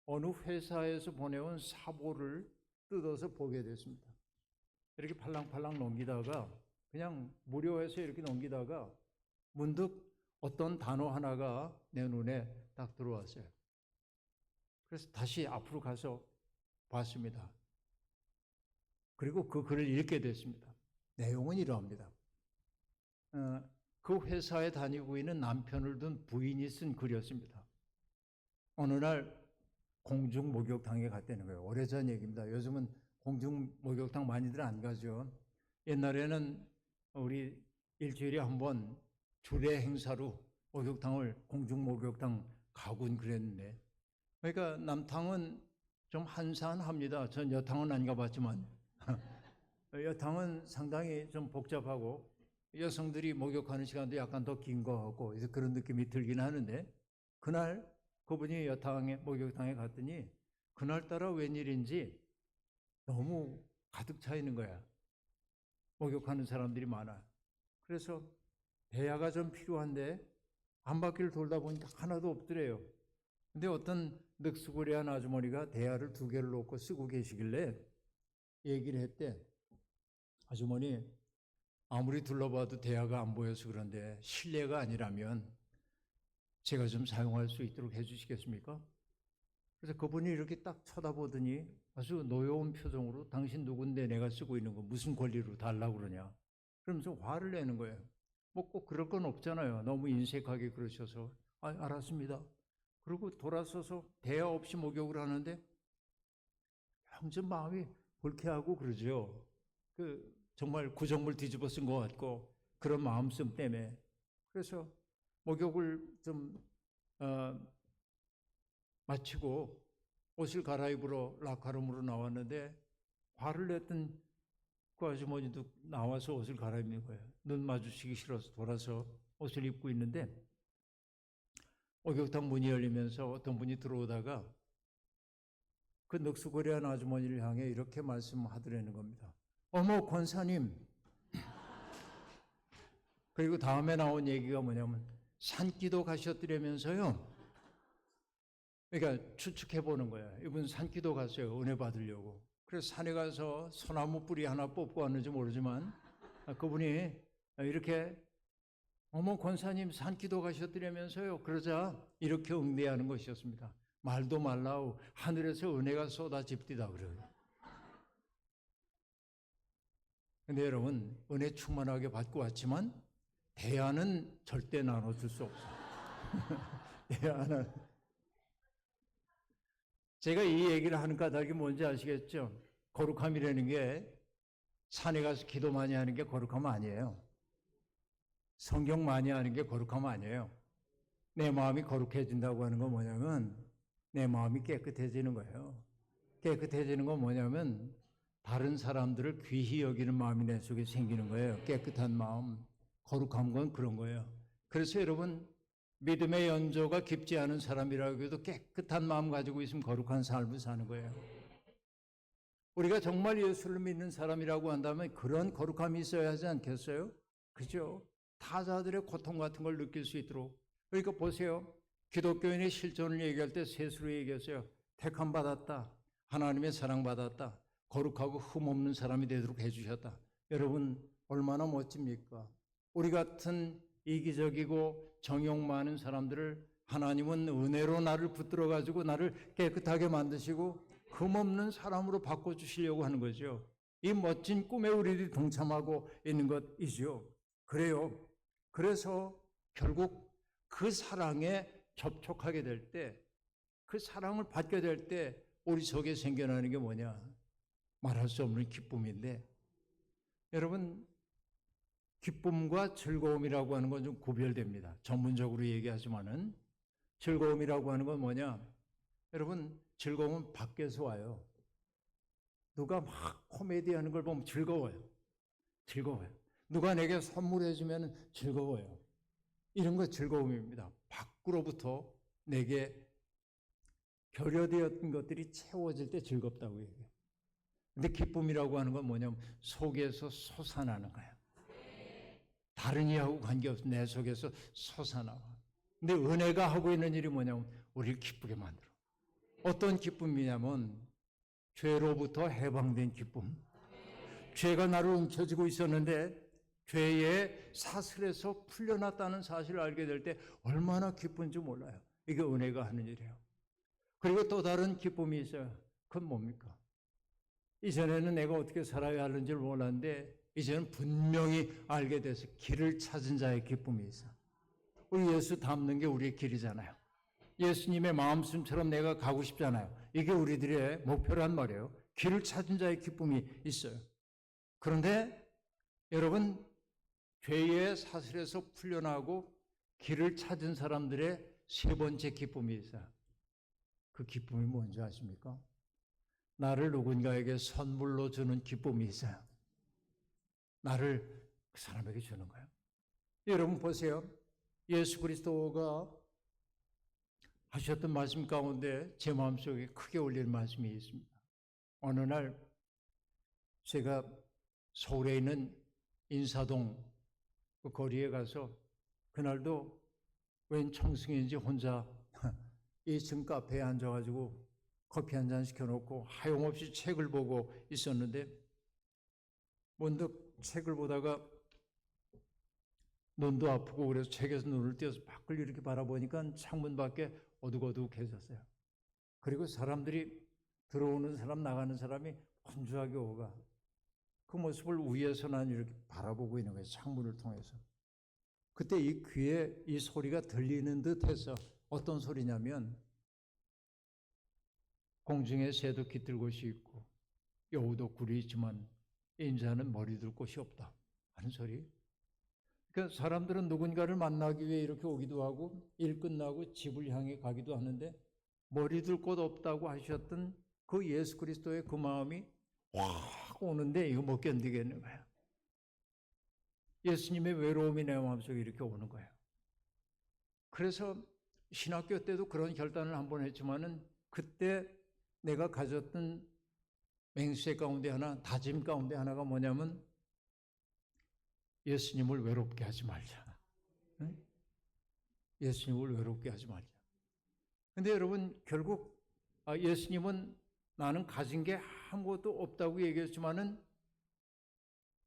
어느 회사에서 보내온 사보를 뜯어서 보게 됐습니다. 이렇게 팔랑팔랑 넘기다가 그냥 무료해서 이렇게 넘기다가 문득 어떤 단어 하나가 내 눈에 딱 들어왔어요. 그래서 다시 앞으로 가서 봤습니다. 그리고 그 글을 읽게 됐습니다. 내용은 이러합니다. 그 회사에 다니고 있는 남편을 둔 부인이 쓴 글이었습니다. 어느 날 공중 목욕탕에 갔다는 거예요. 오래전 얘기입니다. 요즘은 공중 목욕탕 많이들 안 가죠. 옛날에는 우리 일주일에 한 번 주례 행사로 목욕탕을 공중 목욕탕 가곤 그랬는데, 그러니까 남탕은 좀 한산합니다. 전 여탕은 안 가봤지만 여탕은 상당히 좀 복잡하고 여성들이 목욕하는 시간도 약간 더 긴 거 같고 그런 느낌이 들긴 하는데, 그날 그분이 여탕에 목욕탕에 갔더니 그날따라 웬일인지 너무 가득 차 있는 거야. 목욕하는 사람들이 많아. 그래서 대야가 좀 필요한데 한 바퀴를 돌다 보니까 하나도 없더래요. 근데 어떤 늑수고리한 아주머니가 대야를 2개를 놓고 쓰고 계시길래 얘기를 했대. 아주머니, 아무리 둘러봐도 대야가 안 보여서 그런데 실례가 아니라면 제가 좀 사용할 수 있도록 해주시겠습니까? 그래서 그분이 이렇게 딱 쳐다보더니 아주 노여운 표정으로 당신 누군데 내가 쓰고 있는 거 무슨 권리로 달라고 그러냐 그러면서 화를 내는 거예요. 뭐 꼭 그럴 건 없잖아요. 너무 인색하게 그러셔서 알았습니다. 그리고 돌아서서 대야 없이 목욕을 하는데 좀 마음이 불쾌하고 그러죠. 정말 구정물 뒤집어 쓴 것 같고 그런 마음씀 때문에. 그래서 목욕을 좀 마치고 옷을 갈아입으러 락카룸으로 나왔는데 화를 냈던 그 아주머니도 나와서 옷을 갈아입는 거예요. 눈 마주치기 싫어서 돌아서 옷을 입고 있는데 목욕탕 문이 열리면서 어떤 분이 들어오다가 그 늑수거리한 아주머니를 향해 이렇게 말씀하더라는 겁니다. 어머 권사님. 그리고 다음에 나온 얘기가 뭐냐면 산기도 가셨더라면서요. 그러니까 추측해 보는 거야. 이분 산기도 갔어요. 은혜 받으려고. 그래서 산에 가서 소나무 뿌리 하나 뽑고 왔는지 모르지만 그분이 이렇게 어머 권사님 산기도 가셨더라면서요. 그러자 이렇게 응대하는 것이었습니다. 말도 말라우 하늘에서 은혜가 쏟아집디다 그래요. 근데 여러분 은혜 충만하게 받고 왔지만 대안은 절대 나눠줄 수 없어요. 대안은 제가 이 얘기를 하는 까닭이 뭔지 아시겠죠? 거룩함이라는 게 산에 가서 기도 많이 하는 게 거룩함 아니에요. 성경 많이 하는 게 거룩함 아니에요. 내 마음이 거룩해진다고 하는 건 뭐냐면 내 마음이 깨끗해지는 거예요. 깨끗해지는 건 뭐냐면 다른 사람들을 귀히 여기는 마음이 내 속에 생기는 거예요. 깨끗한 마음, 거룩한 건 그런 거예요. 그래서 여러분 믿음의 연조가 깊지 않은 사람이라고 해도 깨끗한 마음 가지고 있으면 거룩한 삶을 사는 거예요. 우리가 정말 예수를 믿는 사람이라고 한다면 그런 거룩함이 있어야 하지 않겠어요? 그죠? 타자들의 고통 같은 걸 느낄 수 있도록. 그러니까 보세요. 기독교인의 실존을 얘기할 때 셋으로 얘기했어요. 택함 받았다. 하나님의 사랑 받았다. 거룩하고 흠없는 사람이 되도록 해주셨다. 여러분 얼마나 멋집니까? 우리 같은 이기적이고 정욕 많은 사람들을 하나님은 은혜로 나를 붙들어 가지고 나를 깨끗하게 만드시고 흠없는 사람으로 바꿔주시려고 하는 거죠. 이 멋진 꿈에 우리들이 동참하고 있는 것이죠. 그래요. 그래서 결국 그 사랑에 접촉하게 될 때, 그 사랑을 받게 될 때 우리 속에 생겨나는 게 뭐냐? 말할 수 없는 기쁨인데, 여러분 기쁨과 즐거움이라고 하는 건 좀 구별됩니다. 전문적으로 얘기하지만은 즐거움이라고 하는 건 뭐냐? 여러분 즐거움은 밖에서 와요. 누가 막 코미디 하는 걸 보면 즐거워요. 즐거워요. 누가 내게 선물해 주면 즐거워요. 이런 거 즐거움입니다. 밖으로부터 내게 결여되었던 것들이 채워질 때 즐겁다고 얘기해요. 근데 기쁨이라고 하는 건 뭐냐면 속에서 솟아나는 거야. 다른 이하고 관계없이 내 속에서 솟아나와. 근데 은혜가 하고 있는 일이 뭐냐면 우리를 기쁘게 만들어. 어떤 기쁨이냐면 죄로부터 해방된 기쁨. 죄가 나를 움켜쥐고 있었는데 죄의 사슬에서 풀려났다는 사실을 알게 될 때 얼마나 기쁜지 몰라요. 이게 은혜가 하는 일이에요. 그리고 또 다른 기쁨이 있어요. 그건 뭡니까? 이전에는 내가 어떻게 살아야 하는지를 몰랐는데 이제는 분명히 알게 돼서 길을 찾은 자의 기쁨이 있어. 우리 예수 닮는 게 우리의 길이잖아요. 예수님의 마음씀처럼 내가 가고 싶잖아요. 이게 우리들의 목표란 말이에요. 길을 찾은 자의 기쁨이 있어요. 그런데 여러분, 죄의 사슬에서 풀려나고 길을 찾은 사람들의 세 번째 기쁨이 있어요. 그 기쁨이 뭔지 아십니까? 나를 누군가에게 선물로 주는 기쁨이 있어요. 나를 그 사람에게 주는 거예요. 여러분 보세요. 예수 그리스도가 하셨던 말씀 가운데 제 마음속에 크게 울리는 말씀이 있습니다. 어느 날 제가 서울에 있는 인사동 그 거리에 가서 그날도 웬 청승인지 혼자 2층 카페에 앉아가지고 커피 한 잔 시켜놓고 하용없이 책을 보고 있었는데 문득 책을 보다가 눈도 아프고 그래서 책에서 눈을 띄어서 밖을 이렇게 바라보니까 창문 밖에 어둑어둑해졌어요. 그리고 사람들이 들어오는 사람 나가는 사람이 분주하게 오가 그 모습을 위에서 난 이렇게 바라보고 있는 거예요. 창문을 통해서. 그때 이 귀에 이 소리가 들리는 듯해서 어떤 소리냐면 공중에 새도 깃들 곳이 있고 여우도 굴이 있지만 인자는 머리 둘 곳이 없다 하는 소리. 그러니까 사람들은 누군가를 만나기 위해 이렇게 오기도 하고 일 끝나고 집을 향해 가기도 하는데 머리 둘 곳 없다고 하셨던 그 예수 그리스도의 그 마음이 확 오는데 이거 못 견디겠는 거야. 예수님의 외로움이 내 마음속에 이렇게 오는 거예요. 그래서 신학교 때도 그런 결단을 한번 했지만은 그때 내가 가졌던 맹세 가운데 하나, 다짐 가운데 하나가 뭐냐면 예수님을 외롭게 하지 말자. 응? 예수님을 외롭게 하지 말자. 근데 여러분 결국 예수님은 나는 가진 게 아무것도 없다고 얘기했지만은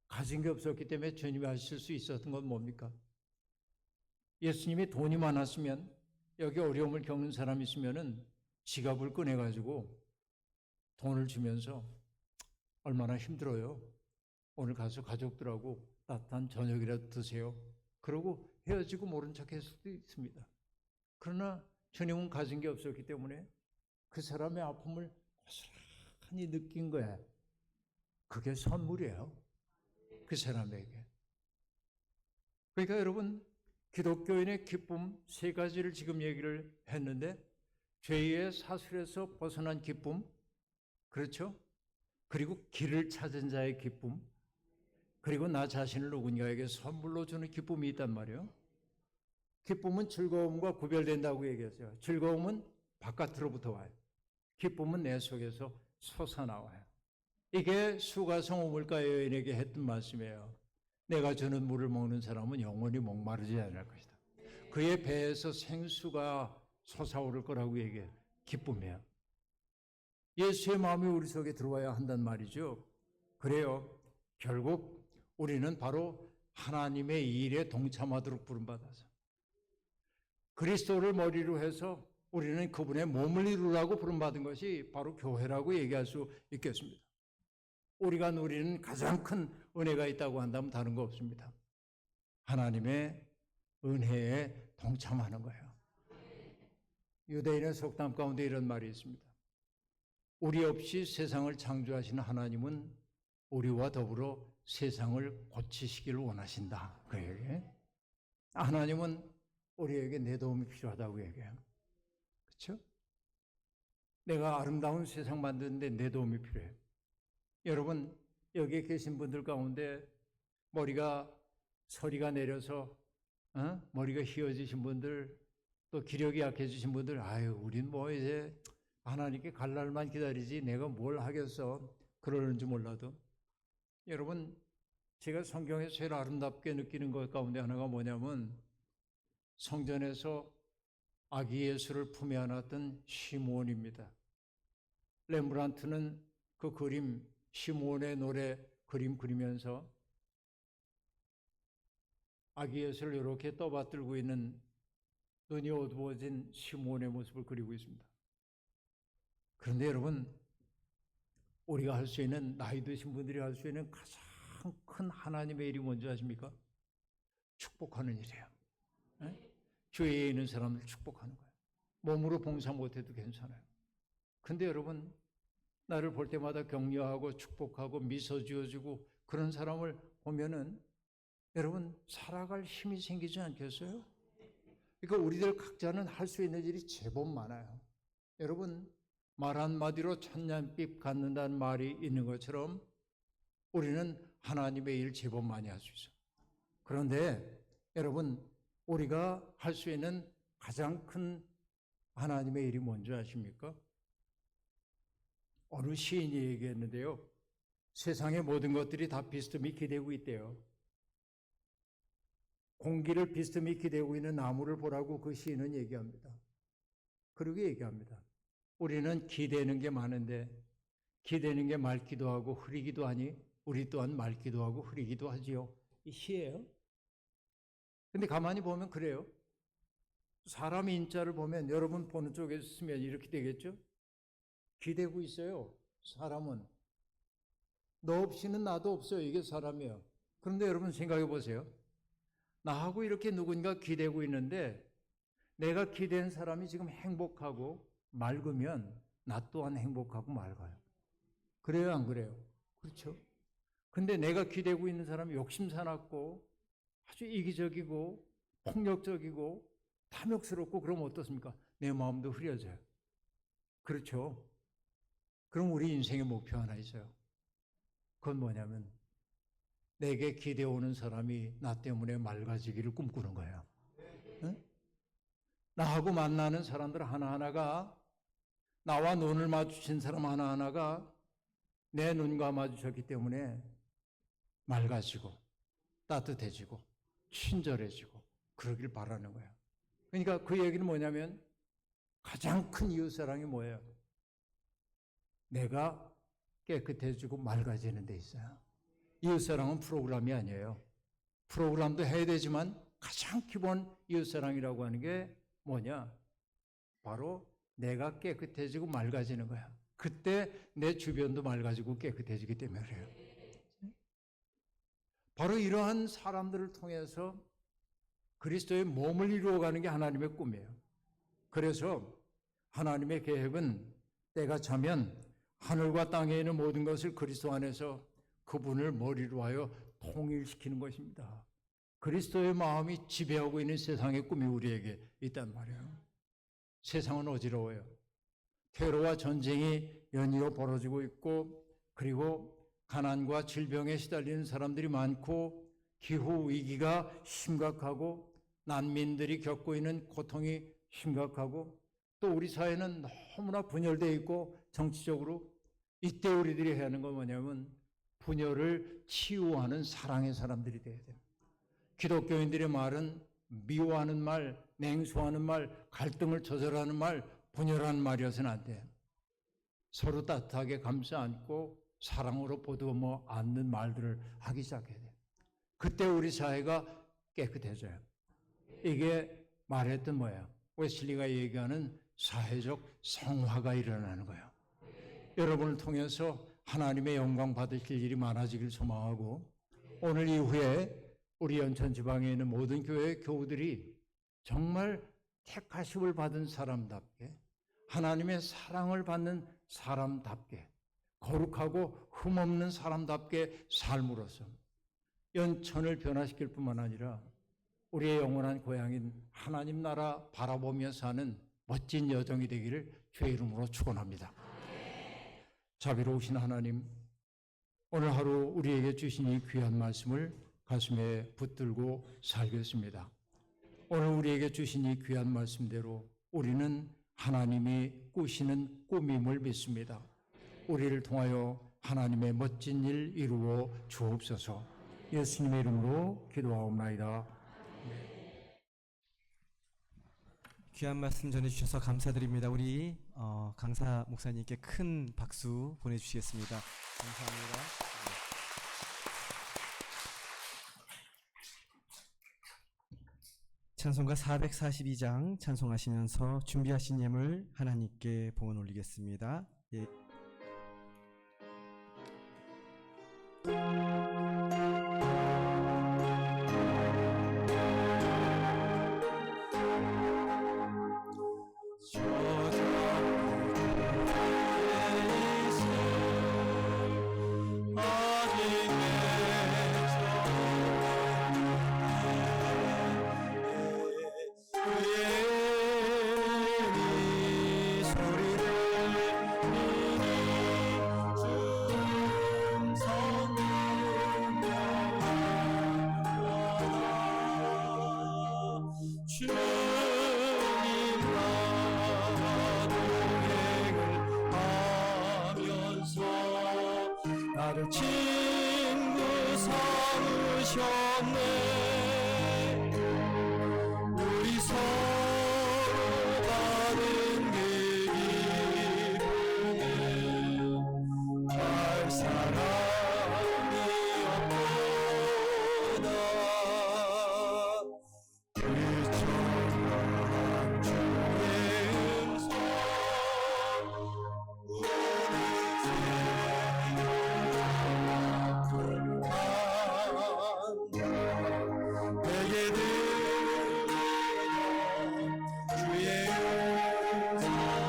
가진 게 없었기 때문에 주님이 하실 수 있었던 건 뭡니까? 예수님이 돈이 많았으면 여기 어려움을 겪는 사람이 있으면은 지갑을 꺼내가지고 돈을 주면서 얼마나 힘들어요. 오늘 가서 가족들하고 따뜻한 저녁이라도 드세요. 그러고 헤어지고 모른 척 했을 수도 있습니다. 그러나 주님은 가진 게 없었기 때문에 그 사람의 아픔을 고스란히 느낀 거야. 그게 선물이에요. 그 사람에게. 그러니까 여러분 기독교인의 기쁨 세 가지를 지금 얘기를 했는데 죄의 사슬에서 벗어난 기쁨, 그렇죠? 그리고 길을 찾은 자의 기쁨, 그리고 나 자신을 누군가에게 선물로 주는 기쁨이 있단 말이에요. 기쁨은 즐거움과 구별된다고 얘기했어요. 즐거움은 바깥으로부터 와요. 기쁨은 내 속에서 솟아나와요. 이게 수가성 우물가 여인에게 했던 말씀이에요. 내가 주는 물을 먹는 사람은 영원히 목마르지 않을 것이다. 그의 배에서 생수가 솟아오를 거라고 얘기해요. 기쁨이에요. 예수의 마음이 우리 속에 들어와야 한단 말이죠. 그래요. 결국 우리는 바로 하나님의 일에 동참하도록 부름받아서 그리스도를 머리로 해서 우리는 그분의 몸을 이루라고 부름받은 것이 바로 교회라고 얘기할 수 있겠습니다. 우리가 누리는 가장 큰 은혜가 있다고 한다면 다른 거 없습니다. 하나님의 은혜에 동참하는 거예요. 유대인의 속담 가운데 이런 말이 있습니다. 우리 없이 세상을 창조하시는 하나님은 우리와 더불어 세상을 고치시기를 원하신다. 그 얘기예요. 하나님은 우리에게 내 도움이 필요하다고 얘기해요. 그렇죠? 내가 아름다운 세상 만드는데 내 도움이 필요해요. 여러분 여기에 계신 분들 가운데 머리가 서리가 내려서 머리가 휘어지신 분들 또 기력이 약해지신 분들 아유 우린 뭐 이제 하나님께 갈 날만 기다리지 내가 뭘 하겠어 그러는지 몰라도 여러분 제가 성경에서 제일 아름답게 느끼는 것 가운데 하나가 뭐냐면 성전에서 아기 예수를 품에 안았던 시므온입니다. 렘브란트는 그 그림 시므온의 노래 그림 그리면서 아기 예수를 이렇게 떠받들고 있는 눈이 어두워진 시므온의 모습을 그리고 있습니다. 그런데 여러분 우리가 할 수 있는 나이 드신 분들이 할 수 있는 가장 큰 하나님의 일이 뭔지 아십니까? 축복하는 일이에요. 네? 교회에 있는 사람들 축복하는 거예요. 몸으로 봉사 못해도 괜찮아요. 근데 여러분 나를 볼 때마다 격려하고 축복하고 미소 지어주고 그런 사람을 보면은 여러분 살아갈 힘이 생기지 않겠어요? 그러니까 우리들 각자는 할 수 있는 일이 제법 많아요. 여러분 말 한마디로 천냥빚 갖는다는 말이 있는 것처럼 우리는 하나님의 일 제법 많이 할 수 있어요. 그런데 여러분 우리가 할 수 있는 가장 큰 하나님의 일이 뭔지 아십니까? 어느 시인이 얘기했는데요. 세상의 모든 것들이 다 비스듬히 기대고 있대요. 공기를 비스듬히 기대고 있는 나무를 보라고 그 시인은 얘기합니다. 그러고 얘기합니다. 우리는 기대는 게 많은데 기대는 게 맑기도 하고 흐리기도 하니 우리 또한 맑기도 하고 흐리기도 하지요. 이 시예요. 근데 가만히 보면 그래요. 사람 인자를 보면 여러분 보는 쪽에 있으면 이렇게 되겠죠? 기대고 있어요. 사람은. 너 없이는 나도 없어요. 이게 사람이에요. 그런데 여러분 생각해 보세요. 나하고 이렇게 누군가 기대고 있는데 내가 기대한 사람이 지금 행복하고 맑으면 나 또한 행복하고 맑아요. 그래요, 안 그래요? 그렇죠? 근데 내가 기대고 있는 사람이 욕심사납고 아주 이기적이고 폭력적이고 탐욕스럽고 그러면 어떻습니까? 내 마음도 흐려져요. 그렇죠? 그럼 우리 인생의 목표 하나 있어요. 그건 뭐냐면 내게 기대오는 사람이 나 때문에 맑아지기를 꿈꾸는 거예요. 응? 나하고 만나는 사람들 하나하나가 나와 눈을 마주친 사람 하나하나가 내 눈과 마주쳤기 때문에 맑아지고 따뜻해지고 친절해지고 그러길 바라는 거예요. 그러니까 그 얘기는 뭐냐면 가장 큰 이웃사랑이 뭐예요? 내가 깨끗해지고 맑아지는 데 있어요. 이웃사랑은 프로그램이 아니에요. 프로그램도 해야 되지만 가장 기본 이웃사랑이라고 하는 게 뭐냐? 바로 내가 깨끗해지고 맑아지는 거야. 그때 내 주변도 맑아지고 깨끗해지기 때문에 그래요. 바로 이러한 사람들을 통해서 그리스도의 몸을 이루어가는 게 하나님의 꿈이에요. 그래서 하나님의 계획은 때가 차면 하늘과 땅에 있는 모든 것을 그리스도 안에서 그분을 머리로 하여 통일시키는 것입니다. 그리스도의 마음이 지배하고 있는 세상의 꿈이 우리에게 있단 말이에요. 세상은 어지러워요. 테러와 전쟁이 연이어 벌어지고 있고 그리고 가난과 질병에 시달리는 사람들이 많고 기후위기가 심각하고 난민들이 겪고 있는 고통이 심각하고 또 우리 사회는 너무나 분열되어 있고 정치적으로 이때 우리들이 해야 하는 건 뭐냐면 분열을 치유하는 사랑의 사람들이 돼야 돼요. 기독교인들의 말은 미워하는 말, 냉소하는 말, 갈등을 조절하는 말, 분열하는 말이어서는 안 돼요. 서로 따뜻하게 감싸 안고 사랑으로 보듬어 안는 말들을 하기 시작해야 돼요. 그때 우리 사회가 깨끗해져요. 이게 말했던 뭐예요? 웨슬리가 얘기하는 사회적 성화가 일어나는 거예요. 여러분을 통해서 하나님의 영광 받으실 일이 많아지길 소망하고 오늘 이후에 우리 연천 지방에 있는 모든 교회 교우들이 정말 택하심을 받은 사람답게 하나님의 사랑을 받는 사람답게 거룩하고 흠없는 사람답게 삶으로써 연천을 변화시킬 뿐만 아니라 우리의 영원한 고향인 하나님 나라 바라보며 사는 멋진 여정이 되기를 주의 이름으로 축원합니다. 자비로우신 하나님, 오늘 하루 우리에게 주신 이 귀한 말씀을 가슴에 붙들고 살겠습니다. 오늘 우리에게 주신 이 귀한 말씀대로 우리는 하나님이 꾸시는 꿈임을 믿습니다. 우리를 통하여 하나님의 멋진 일 이루어 주옵소서. 예수님의 이름으로 기도하옵나이다. 귀한 말씀 전해주셔서 감사드립니다. 우리 강사 목사님께 큰 박수 보내주시겠습니다. 감사합니다. 찬송가 442장 찬송하시면서 준비하신 예물 하나님께 봉헌 올리겠습니다. 예. 나를 친구 삼으셨네. 우리 서로 가는 길 기쁨에 갈 사람이 없구나. 불청한 주의 음성 내게 들려 주의 음성이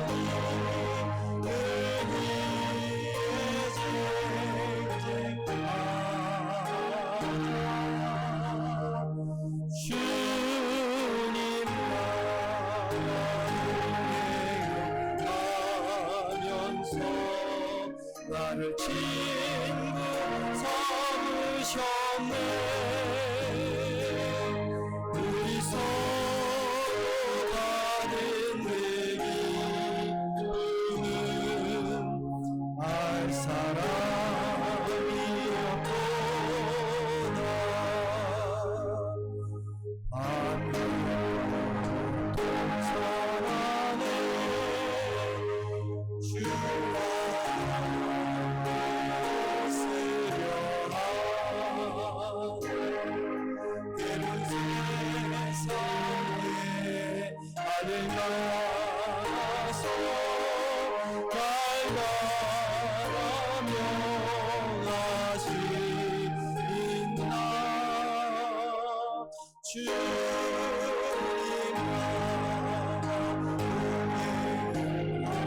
주님과 동행하면서 나를 친구 삼으셨네. 우리 서로 가는 그 기쁨은 알 사람이 없구나. 아무도 동서안에 주와 되는 세상에 하늘 나가서 갈망하며 하시는 나 주님과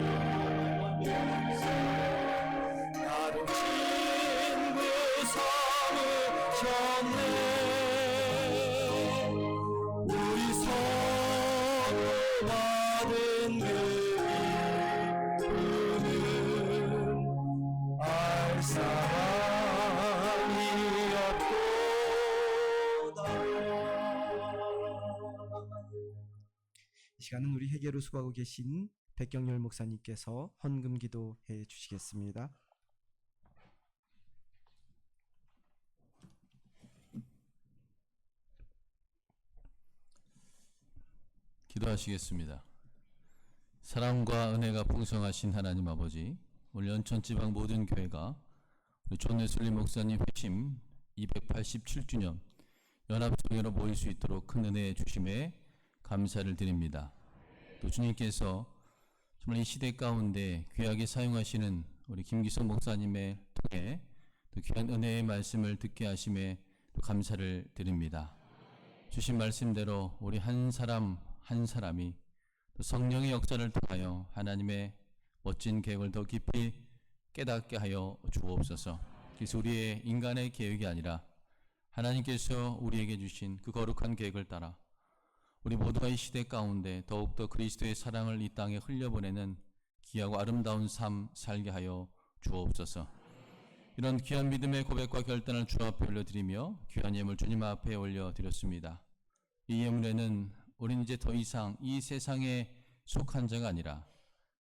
동행하면서 나를 친구 삼으셨네. 우리 서로 받은 그 기쁨은 알 사람이 없도다. 이 시간은 우리 회개로 수고하고 계신 백경열 목사님께서 헌금 기도해 주시겠습니다. 기도하시겠습니다. 사랑과 은혜가 풍성하신 하나님 아버지, 오늘 연천지방 모든 교회가 우리 존 웨슬리 목사님 회심 287주년 연합성회로 모일 수 있도록 큰 은혜 주심에 감사를 드립니다. 또 주님께서 정말 이 시대 가운데 귀하게 사용하시는 우리 김기성 목사님의 통해 또 귀한 은혜의 말씀을 듣게 하심에 또 감사를 드립니다. 주신 말씀대로 우리 한 사람 한 사람이 또 성령의 역사를 통하여 하나님의 멋진 계획을 더 깊이 깨닫게 하여 주옵소서. 그래서 우리의 인간의 계획이 아니라 하나님께서 우리에게 주신 그 거룩한 계획을 따라 우리 모두가 이 시대 가운데 더욱더 그리스도의 사랑을 이 땅에 흘려보내는 귀하고 아름다운 삶 살게 하여 주옵소서. 이런 귀한 믿음의 고백과 결단을 주 앞에 올려드리며 귀한 예물 주님 앞에 올려드렸습니다. 이 예물에는 우리는 이제 더 이상 이 세상의 속한 자가 아니라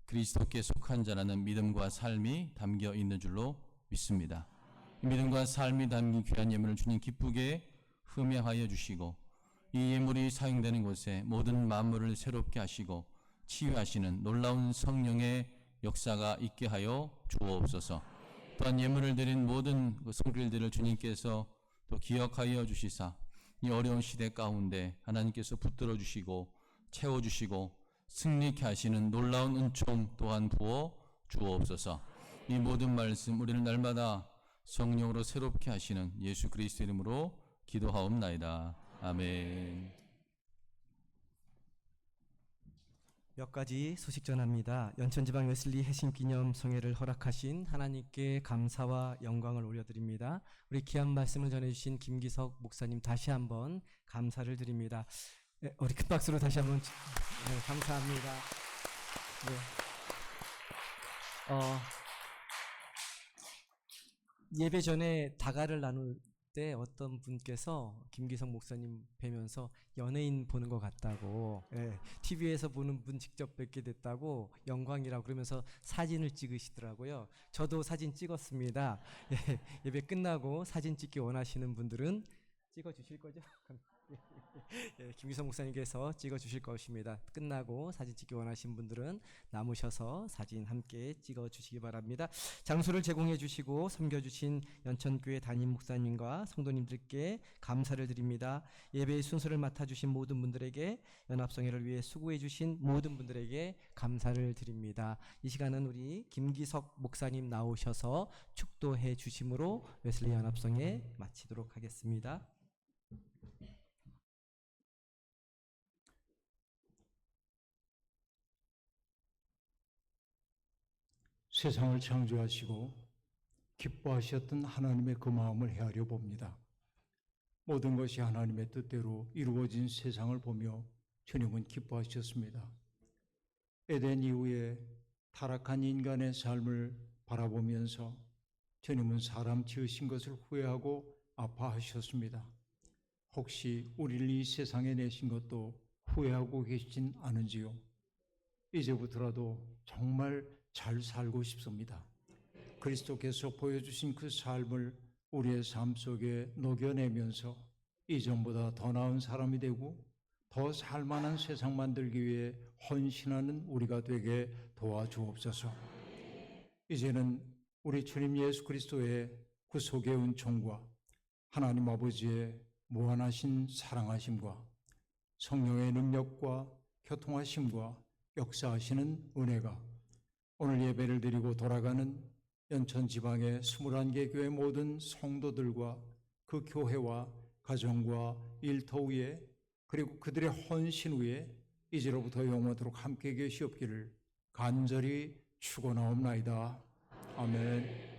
그리스도께 속한 자라는 믿음과 삶이 담겨 있는 줄로 믿습니다. 이 믿음과 삶이 담긴 귀한 예물을 주님 기쁘게 흠양하여 주시고 이 예물이 사용되는 곳에 모든 만물을 새롭게 하시고 치유하시는 놀라운 성령의 역사가 있게 하여 주옵소서. 또한 예물을 드린 모든 그 성필들을 주님께서 또 기억하여 주시사 이 어려운 시대 가운데 하나님께서 붙들어 주시고 채워주시고 승리케 하시는 놀라운 은총 또한 부어 주옵소서. 이 모든 말씀 우리를 날마다 성령으로 새롭게 하시는 예수 그리스도 이름으로 기도하옵나이다. 아멘. 몇 가지 소식 전합니다. 연천지방 웨슬리 해신기념 성회를 허락하신 하나님께 감사와 영광을 올려드립니다. 우리 귀한 말씀을 전해주신 김기석 목사님 다시 한번 감사를 드립니다. 네, 우리 큰 박수로 다시 한번 감사합니다. 네. 예배 전에 다가를 나눌 때 어떤 분께서 김기석 목사님 뵈면서 연예인 보는 것 같다고, TV에서 보는 분 직접 뵙게 됐다고 영광이라고 그러면서 사진을 찍으시더라고요. 저도 사진 찍었습니다. 예배 끝나고 사진 찍기 원하시는 분들은 찍어주실 거죠? 김기석 목사님께서 찍어주실 것입니다. 끝나고 사진 찍기 원하시는 분들은 남으셔서 사진 함께 찍어주시기 바랍니다. 장소를 제공해 주시고 섬겨주신 연천교회 담임 목사님과 성도님들께 감사를 드립니다. 예배의 순서를 맡아주신 모든 분들에게, 연합성회를 위해 수고해 주신 모든 분들에게 감사를 드립니다. 이 시간은 우리 김기석 목사님 나오셔서 축도해 주심으로 웨슬리 연합성회 마치도록 하겠습니다. 세상을 창조하시고 기뻐하셨던 하나님의 그 마음을 헤아려 봅니다. 모든 것이 하나님의 뜻대로 이루어진 세상을 보며 주님은 기뻐하셨습니다. 에덴 이후에 타락한 인간의 삶을 바라보면서 주님은 사람 지으신 것을 후회하고 아파하셨습니다. 혹시 우리를 이 세상에 내신 것도 후회하고 계시진 않은지요? 이제부터라도 정말 잘 살고 싶습니다. 그리스도께서 보여주신 그 삶을 우리의 삶 속에 녹여내면서 이전보다 더 나은 사람이 되고 더 살만한 세상 만들기 위해 헌신하는 우리가 되게 도와주옵소서. 이제는 우리 주님 예수 그리스도의 구속의 은총과 하나님 아버지의 무한하신 사랑하심과 성령의 능력과 교통하심과 역사하시는 은혜가 오늘 예배를 드리고 돌아가는 연천 지방의 21개 교회 모든 성도들과 그 교회와 가정과 일터 위에 그리고 그들의 헌신 위에 이제로부터 영원토록 함께 계시옵기를 간절히 축원하옵나이다. 아멘.